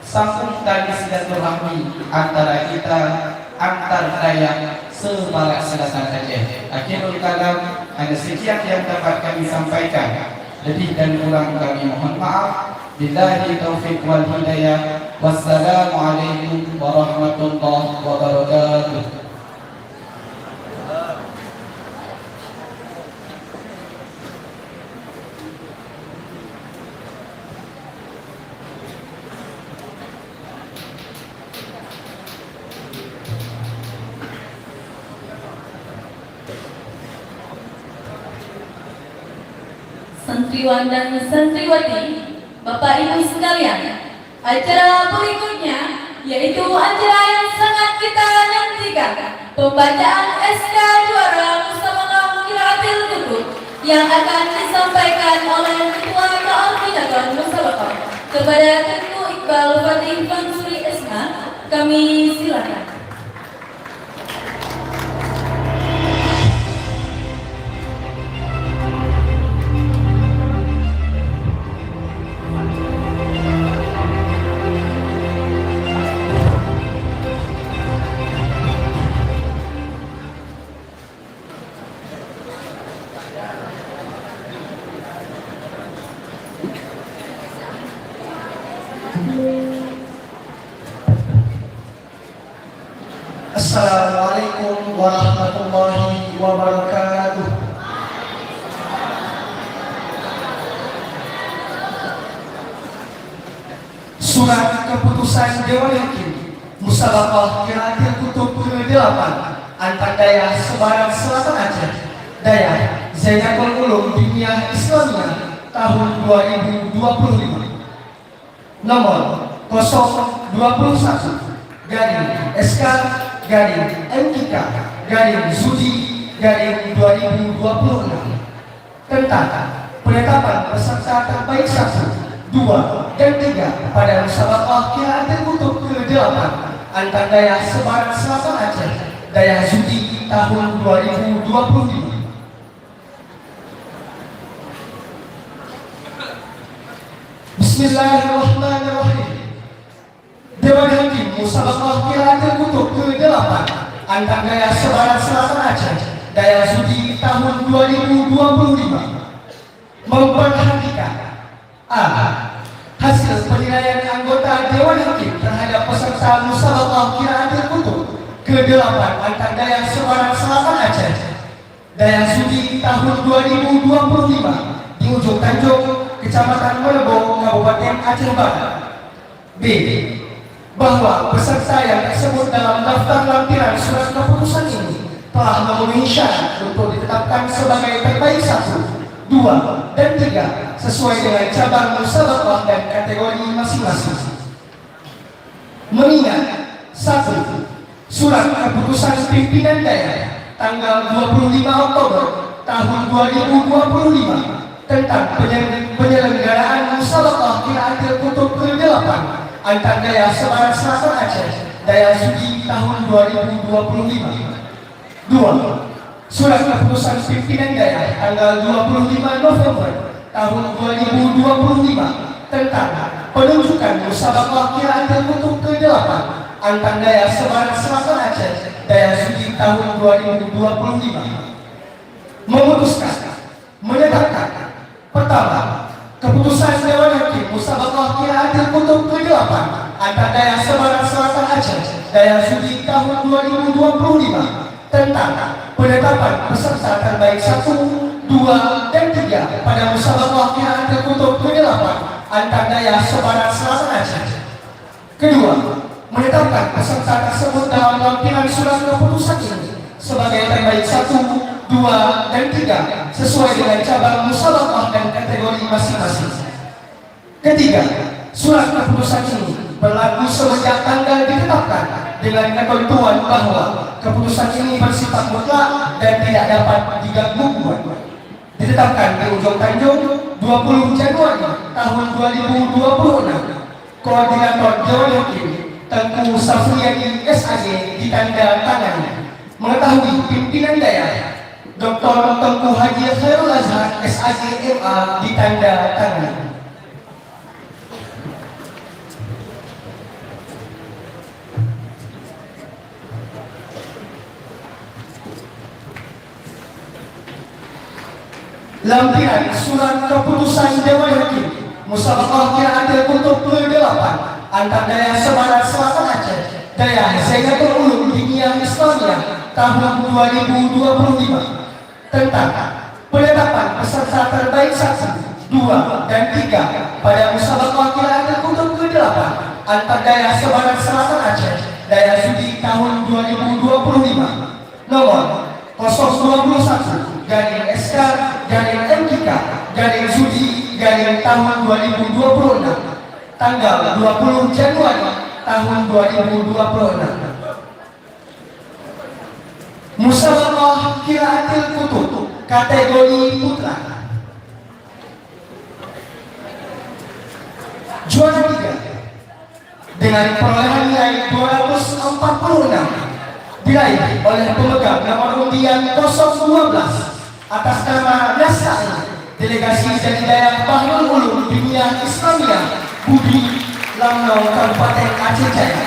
sambung tali silaturahmi antara kita antar daya sebagai selatan Aceh. Akhirul kalam, hanya sekian yang dapat kami sampaikan. Lebih dan kurang kami mohon maaf. Billahi taufiq wal hidayah. Wassalamualaikum warahmatullahi wabarakatuh. Santriwan dan santriwati, Bapak Ibu sekalian, acara berikutnya yaitu acara yang sangat kita nantikan, pembacaan SK juara Musabaqah Qiraatil Kutub yang akan disampaikan oleh Ketua Koordinator Musabaqah. Kepada Tunku Iqbal Fatih Mansuri SH, kami silakan. Assalamualaikum warahmatullahi wabarakatuh. Surat keputusan Dewan Hakim Musabaqah Qiraatil Kutub ke-8 antar daya Sebaran Selatan Aceh, daya Zainabul Ulum Dunia Islamiyah tahun 2025. Nomor 021 garing SK garing MIK garing Zudi garing 2026 tentang penetapan peserta terbaik 1, 2, dan 3 pada Musabaqah Qiraatil Kutub ke-8 antar daya Sebaran Selatan Aceh, daya Zudi tahun 2025. Bismillahirrahmanirrahim. Dewan Hakim Musabaqah Qiraatil Kutub ke-8 antar daya Sebaran Selatan Aceh, daya Zudi tahun 2025 memperhatikan A. Hasil penilaian anggota Dewan Hakim terhadap peserta Musabaqah Qiraatil Kutub ke-8 antar daya Sebaran Selatan Aceh, daya Zudi tahun 2025 di Ujung Tanjung, Kecamatan Melebo, Kabupaten Aceh Barat. B. Bahwa peserta yang tersebut dalam daftar lampiran surat keputusan ini telah memenuhi syarat untuk ditetapkan sebagai terbaik 1, 2, dan 3 sesuai dengan cabang musabaqah dan kategori masing-masing. Mengingat 1. Surat keputusan pimpinan daerah tanggal 25 Oktober tahun 2025 tentang penyelenggaraan Musabaqah Qiraatil Kutub ke-8 antar daya Sebaran Selatan Aceh, daya Zudi tahun 2025. 2. Surat keputusan pimpinan daerah tanggal 25 November tahun 2025 tentang penunjukan Musabaqah Qiraatil Kutub ke-8 antar daya Sebaran Selatan Aceh, daya Zudi tahun 2025. Memutuskan menetapkan pertama, keputusan Dewan Hakim Musabaqah Qiraatil Kutub ke-8 antar daya Sebaran Selatan Aceh, daya Zudi tahun 2025 tentang penetapan peserta terbaik 1, 2, dan 3 pada Musabaqah Qiraatil Kutub ke-8 antar daya Sebaran Selatan Aceh. Kedua, menetapkan peserta tersebut dalam lampiran surat keputusan ini sebagai terbaik 1, 2, dan 3 sesuai dengan cabang musabaqah dan kategori masing-masing. Ketiga, surat keputusan ini berlaku semenjak tanggal ditetapkan dengan ketentuan bahwa keputusan ini bersifat mutlak dan tidak dapat diganggu-gugat. ditetapkan di Ujung Tanjung 20 Januari tahun 2026. Koordinator Dewan Hakim Tengku Safriyadi SAG ditanda tangan. Mengetahui pimpinan daerah Dr. Tengku Haji Khairul Azhar SAG MA ditanda tangan. Lampiran surat keputusan Dewan Hakim Musabaqah Qiraatil Kutub ke-8 antar daerah Semarang Selatan Aceh, daerah Zainatul Ulum Diniyah Islamiyah tahun 2025 tentang penetapan peserta terbaik 1, 2, dan 3 pada Musabaqah Qiraatil Kutub ke-8 antar daerah Semarang Selatan Aceh, daerah Sudi tahun 2025 nomor 021 garing SK garing MKK garing Sudi garing tahun 2026 tanggal 20 Januari tahun 2026. Musabaqah Qiraatil Kutub kategori putra. Juara 3 dengan perolehan nilai 246 diraih oleh pemegang nomor undian 012 atas nama Nasai Delegasi dari daerah Bahrul Ulum Diniyah Islamiyah Budi Lamno Kabupaten Aceh Jaya.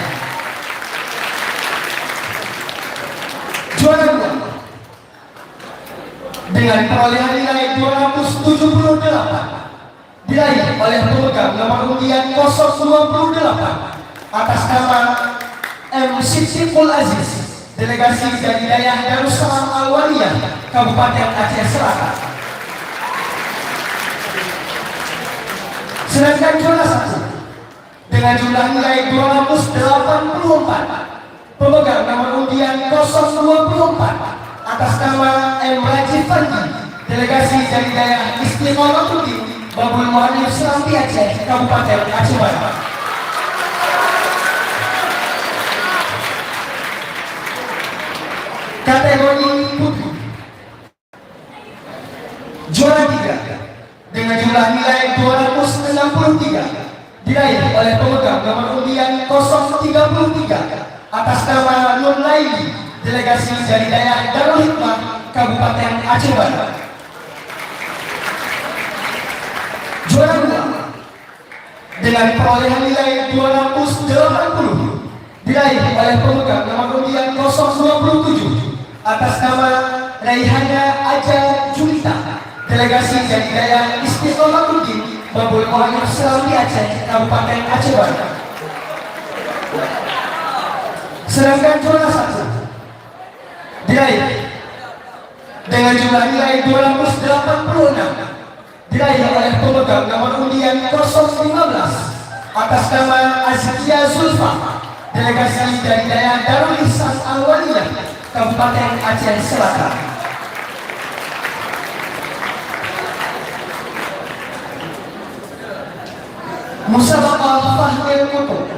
Juara 2 dengan perolehan nilai 278 diraih oleh pemegang nomor undian 028 atas nama M. Siddiqul Aziz Delegasi dari daerah Darussalam Al-Waliyah Kabupaten Aceh Selatan. Sedangkan juara 1 dengan jumlah nilai 284 pemegang nomor undian 024 atas nama M. Rajif Fandi Delegasi dari daerah Istiqomatuddin Babul Mu'alif Serambi Aceh Kabupaten Aceh Barat. Kategori putri. Juara 3 dengan jumlah nilai 263 diraih oleh pemegang nomor undian 033 atas nama Nur Laili Delegasi dari daerah Darul Hikmah Kabupaten Aceh Barat. Juara 2 dengan perolehan nilai 280 diraih oleh pemegang nomor undian 027 atas nama Raihana Aja Julita Delegasi dari daerah Istiqomatuddin Babul Mu'alif Serambi Aceh Kabupaten Aceh Barat. Sedangkan juara 1 diraih dengan jumlah nilai 286 diraih oleh pemegang nomor undian 015 atas nama Azkia Zulfa Delegasi dari daerah Darul Ihsan Al-Waliyah Kabupaten Aceh Selatan. Musabaqah Fahril Kutub.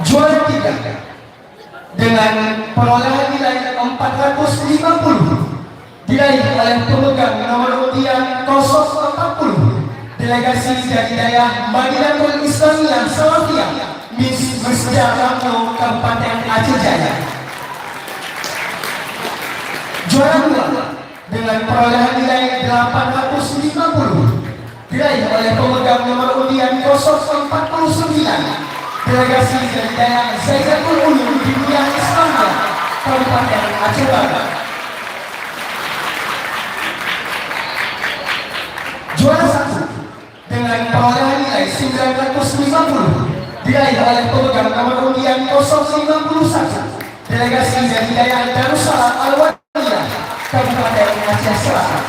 Juara 3 dengan perolehan nilai 450 diraih oleh pemegang nomor undian 040 Delegasi dari daerah Madinatul Islamiyah Salafiyah Miss Mesja Lamno Kabupaten Aceh Jaya. Juara 2 dengan perolehan nilai 850 diraih oleh pemegang nomor undian 049 Delegasi dari daerah Zainatul Ulum Diniyah Islamiyah Kabupaten Aceh Barat. Juara 1 dengan perolehan nilai 950 diraih oleh pemegang nomor undian 051 Delegasi dari daerah Darussalam Al-Waliyah Kabupaten Aceh Selatan.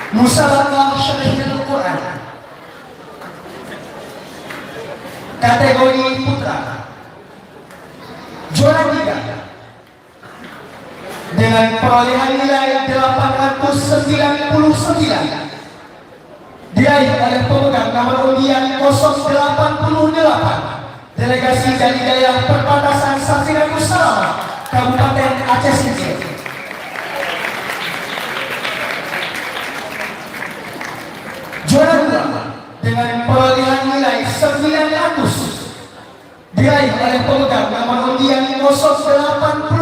Musabaqah Syarihul Quran kategori putra. Juara 3 dengan perolehan nilai 899 diraih oleh pemegang nomor undian 088 Delegasi dari daerah perbatasan Safinakus Salam, Kabupaten Aceh Singkil. Juara 2 dengan perolehan nilai 900 diraih oleh pemegang nomor undian 084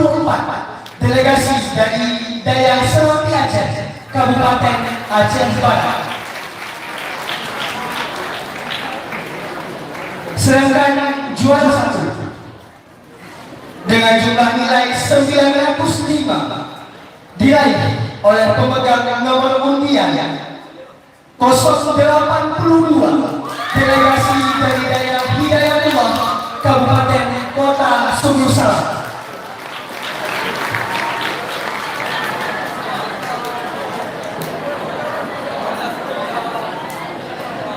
delegasi dari Daya Serapi Aceh, Kabupaten Aceh Barat. Sedangkan juara 1 dengan jumlah nilai 905 diraih oleh pemegang nomor undian 082 delegasi dari Daya Hidayatullah, Kabupaten Kota Sumur Salam.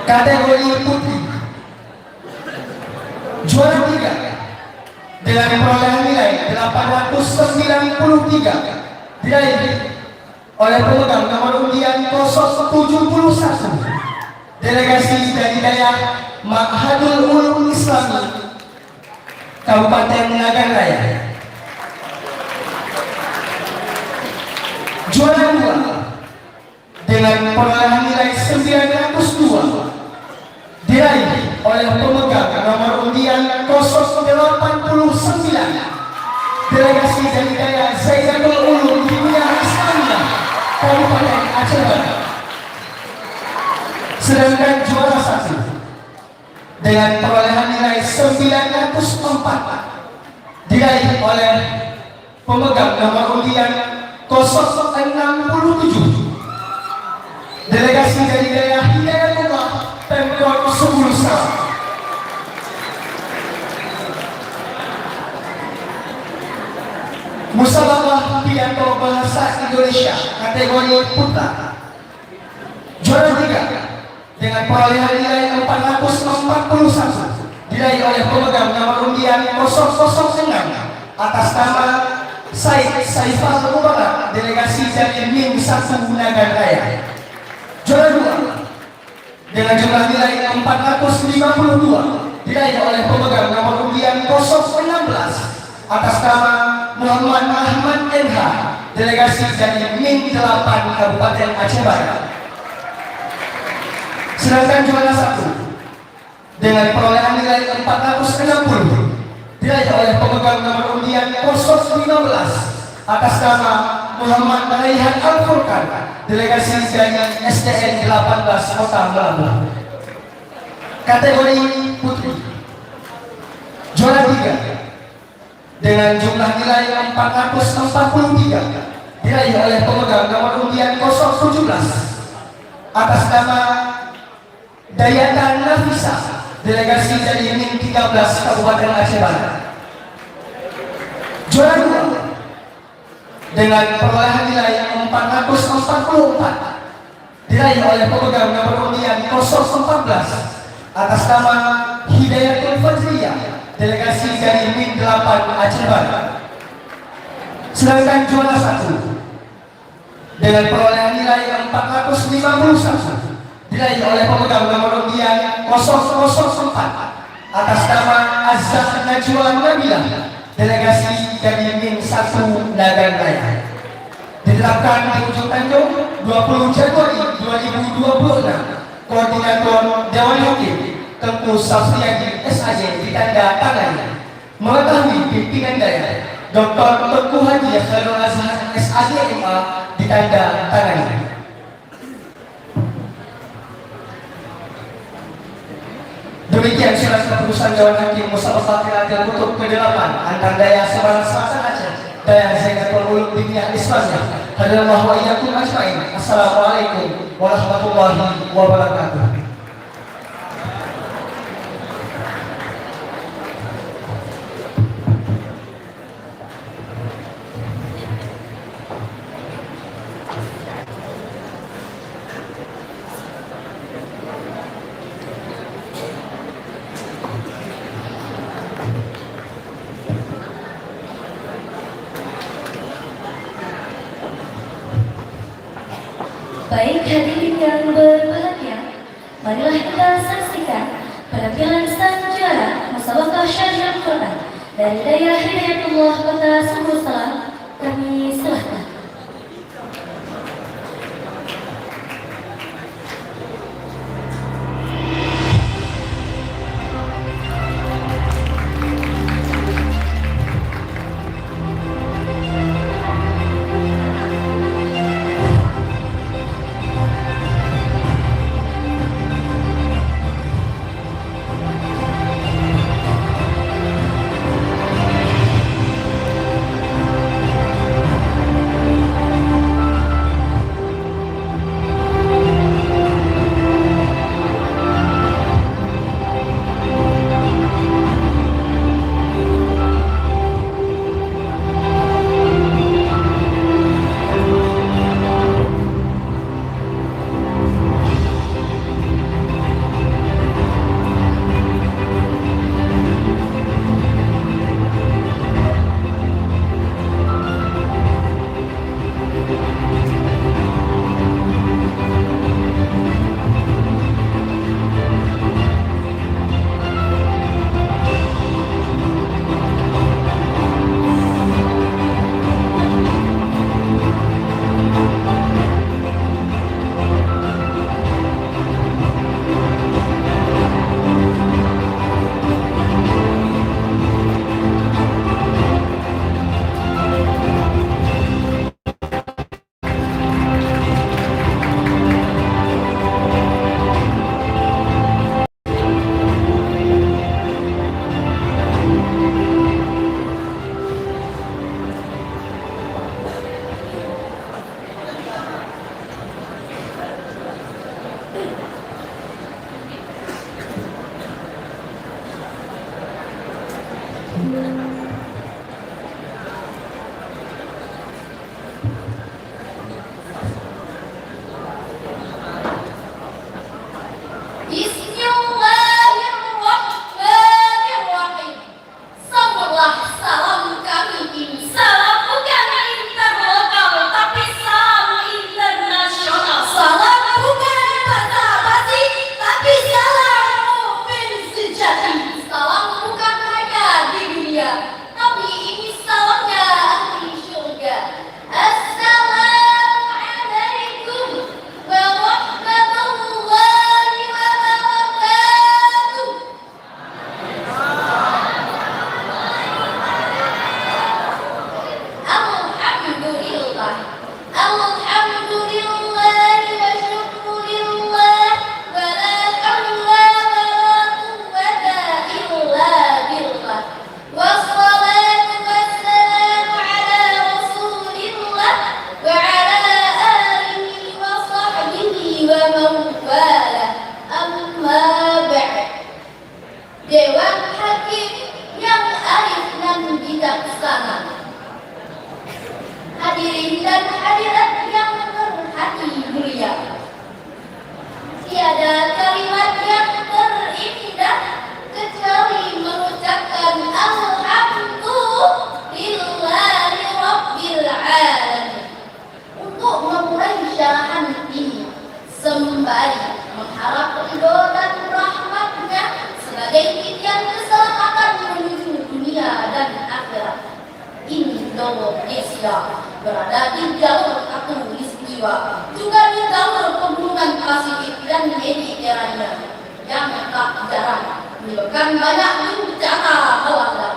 Kategori putri juara 3 dengan perolehan nilai 893 diraih oleh pemegang nomor undian 071 delegasi dari Daya Ma'hadul Ulum Islami, Kabupaten Nagan Raya. Juara 2 dengan perolehan nilai 902 diraih oleh pemegang nomor undian 089 delegasi dari Daya Zaidatul Ulum Dunia Islamiyah, Kabupaten Aceh Barat. Sedangkan juara 1 dengan perolehan nilai 904 diraih oleh pemegang nomor undian 067 delegasi dari Daya Hidayatullah, Pemkot Sumur Salam. Musabaqah pidato bahasa Indonesia kategori putra juara 3 dengan perolehan nilai 441 diraih oleh pemegang nomor undian 006 atas nama Said Saifal Mubarak, delegasi dari MIM 1 Nagan Raya. Juara 2 dengan jumlah nilai 452 diraih oleh pemegang nomor undian 016 atas nama Muhammad Ahmad MH, delegasi dari MIM 8 Kabupaten Aceh Barat. Sedangkan juara 1 dengan perolehan nilai 460 diraih oleh pemegang nomor undian 015 atas nama Muhammad Raihan Al-Furqan, delegasi dari SDN 18 Kota Melabu. Kategori putri juara 3 dengan jumlah nilai 443 diraih oleh pemegang nomor undian 017 atas nama Dayatan Nafisa, delegasi dari MIM 13 Kabupaten Aceh Barat. Juara 2 dengan perolehan nilai 444 diraih oleh pemegang nomor undian 014 atas nama Hidayatul Fajriyah, delegasi dari MIM 8 Aceh Barat. Sedangkan juara 1 dengan perolehan nilai 451 diraih oleh pemegang nomor undian 004 atas nama Azzah Najwa Nabilah, delegasi dari MIM 1 Nagan Raya. Ditetapkan di Ujung Tanjung 20 Januari 2026. Koordinator Dewan Hakim Tengku Safriyadi SAJ ditanda tangani. Mengetahui pimpinan Daya Dr. Tengku Haji Khairul Azhar SAJ MA ditanda tangani. Demikian surat keputusan Dewan Hakim Musabaqah Qiraatil Kutub ke-8 antar Daya Semarang Selatan Aceh, Daya Zaidatul Ulum Dunia Islamiyah. Hadirallahu wa iyyakum ajmain. Assalamualaikum warahmatullahi wabarakatuh. Baik hadirin yang berbahagia, marilah kita saksikan penampilan sang juara Musabaqah Syar'i Al-Quran Dari Daya Hidayatullah Kota Sumur Salam, kami serahkan. Bismillahirrahmanirrahim. Sambutlah salam kami ini. Salam bukan interlokal, tapi salam internasional. Salam bukan basa-basi, tapi salam mukmin sejati. Salam bukan hanya di dunia, tapi ini salamnya ahli surga. Assalamualaikum warahmatullahi wabarakatuh. Alhamdulillah, alhamdulillah wa syukurillah, wa la hawla wa la quwwata illa billah. Wassalatu wassalamu ala rasulillah wa ala alihi wa sahbihi wa man walah. Amma ba'd. Dewan Hakim yang arif dan bijaksana, hadirin dan hadirat yang berhati mulia, tiada kalimat yang terindah kecuali mengucapkan alhamdulillahi rabbil alamin. Untuk memulai syarahan ini sembari mengharap ridho dan rahmatnya sebagai titian keselamatan menuju dunia dan akhirat. Indonesia berada di jalur khatulistiwa, juga di jalur pegunungan Pasifik dan Mediterania yang tak jarang menyebabkan banyak bencana melanda.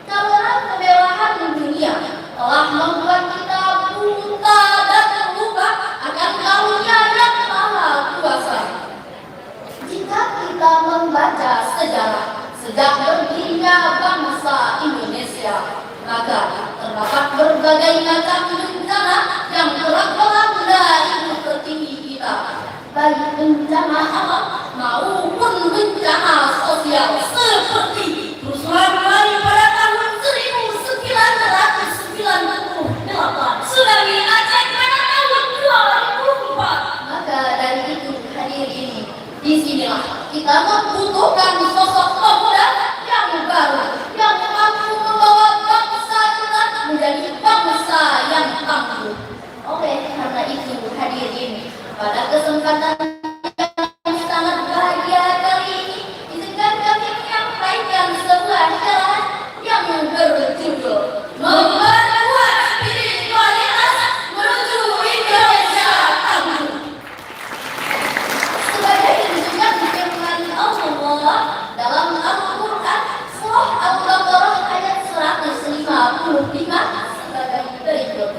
Kawanan kemewahan dunia telah membuat kita buta dan terluka akan karunia yang maha kuasa. Jika kita membaca sejarah sejak berdirinya bangsa Indonesia, maka terdapat berbagai macam bencana yang telah melanda ibu tertinggi kita, baik bencana alam maupun bencana sosial seperti kerusuhan Melayu pada tahun 1998, tsunami Aceh pada tahun 2004. Maka dari itu hadirin, disinilah kita membutuhkan sosok pemuda yang baru, yang mampu membawa bangsa kita menjadi bangsa yang tangguh. Oleh karena itu hadirin, pada kesempatan yang sangat bahagia kali ini, izinkan kami menyampaikan sebuah syarahan yang Hikmah sebagai berikut.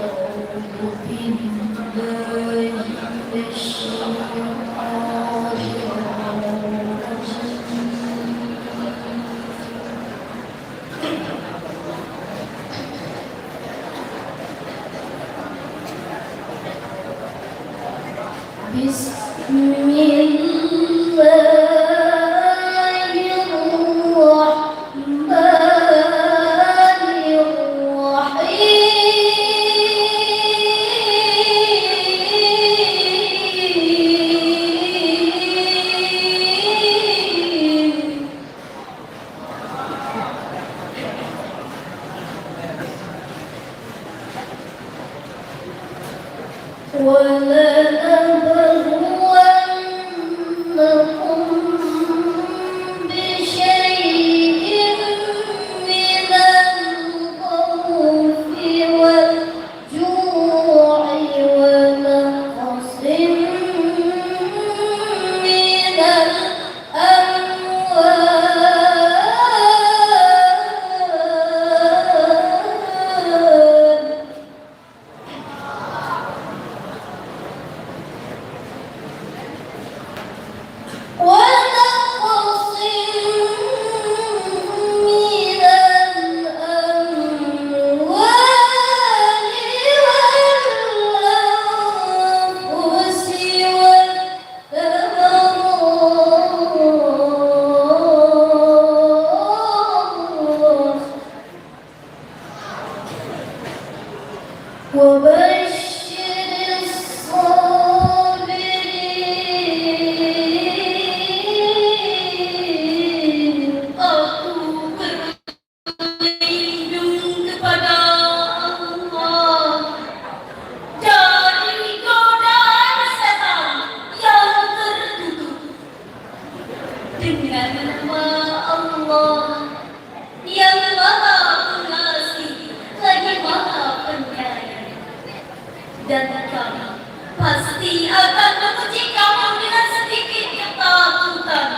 Dan kami pasti akan memuji kamu dengan sedikit ketakutan,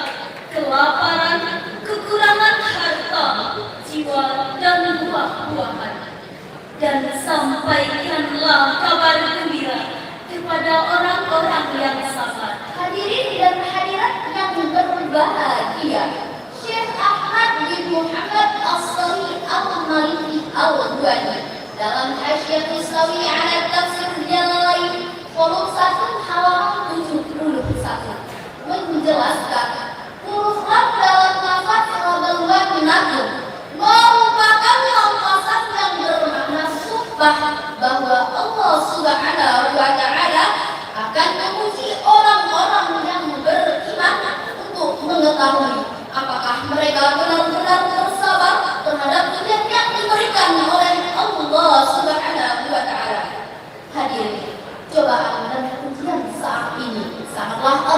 kelaparan, kekurangan harta, jiwa, dan buah-buahan. Dan sampaikanlah kabar gembira kepada orang-orang yang sabar. Hadirin dan hadirat yang berbahagia, Syekh Ahmad bin Muhammad As-Sari Al-Maliki Al-Ghani dalam Hasyiah Islawi ala Tafsir Jalalain volume 1 halaman 71 menjelaskan huruf lam dalam lafaz Rabbul Nakum merupakan lafazan yang bermakna sumpah bahwa Allah Subhanahu wa Ta'ala akan memuji orang-orang yang beriman untuk mengetahui apakah mereka benar-benar bersabar terhadap ujian yang diberikan oleh Allah Subhanahu wa Ta'ala. Hadirin, cobaan dan ujian saat ini sangatlah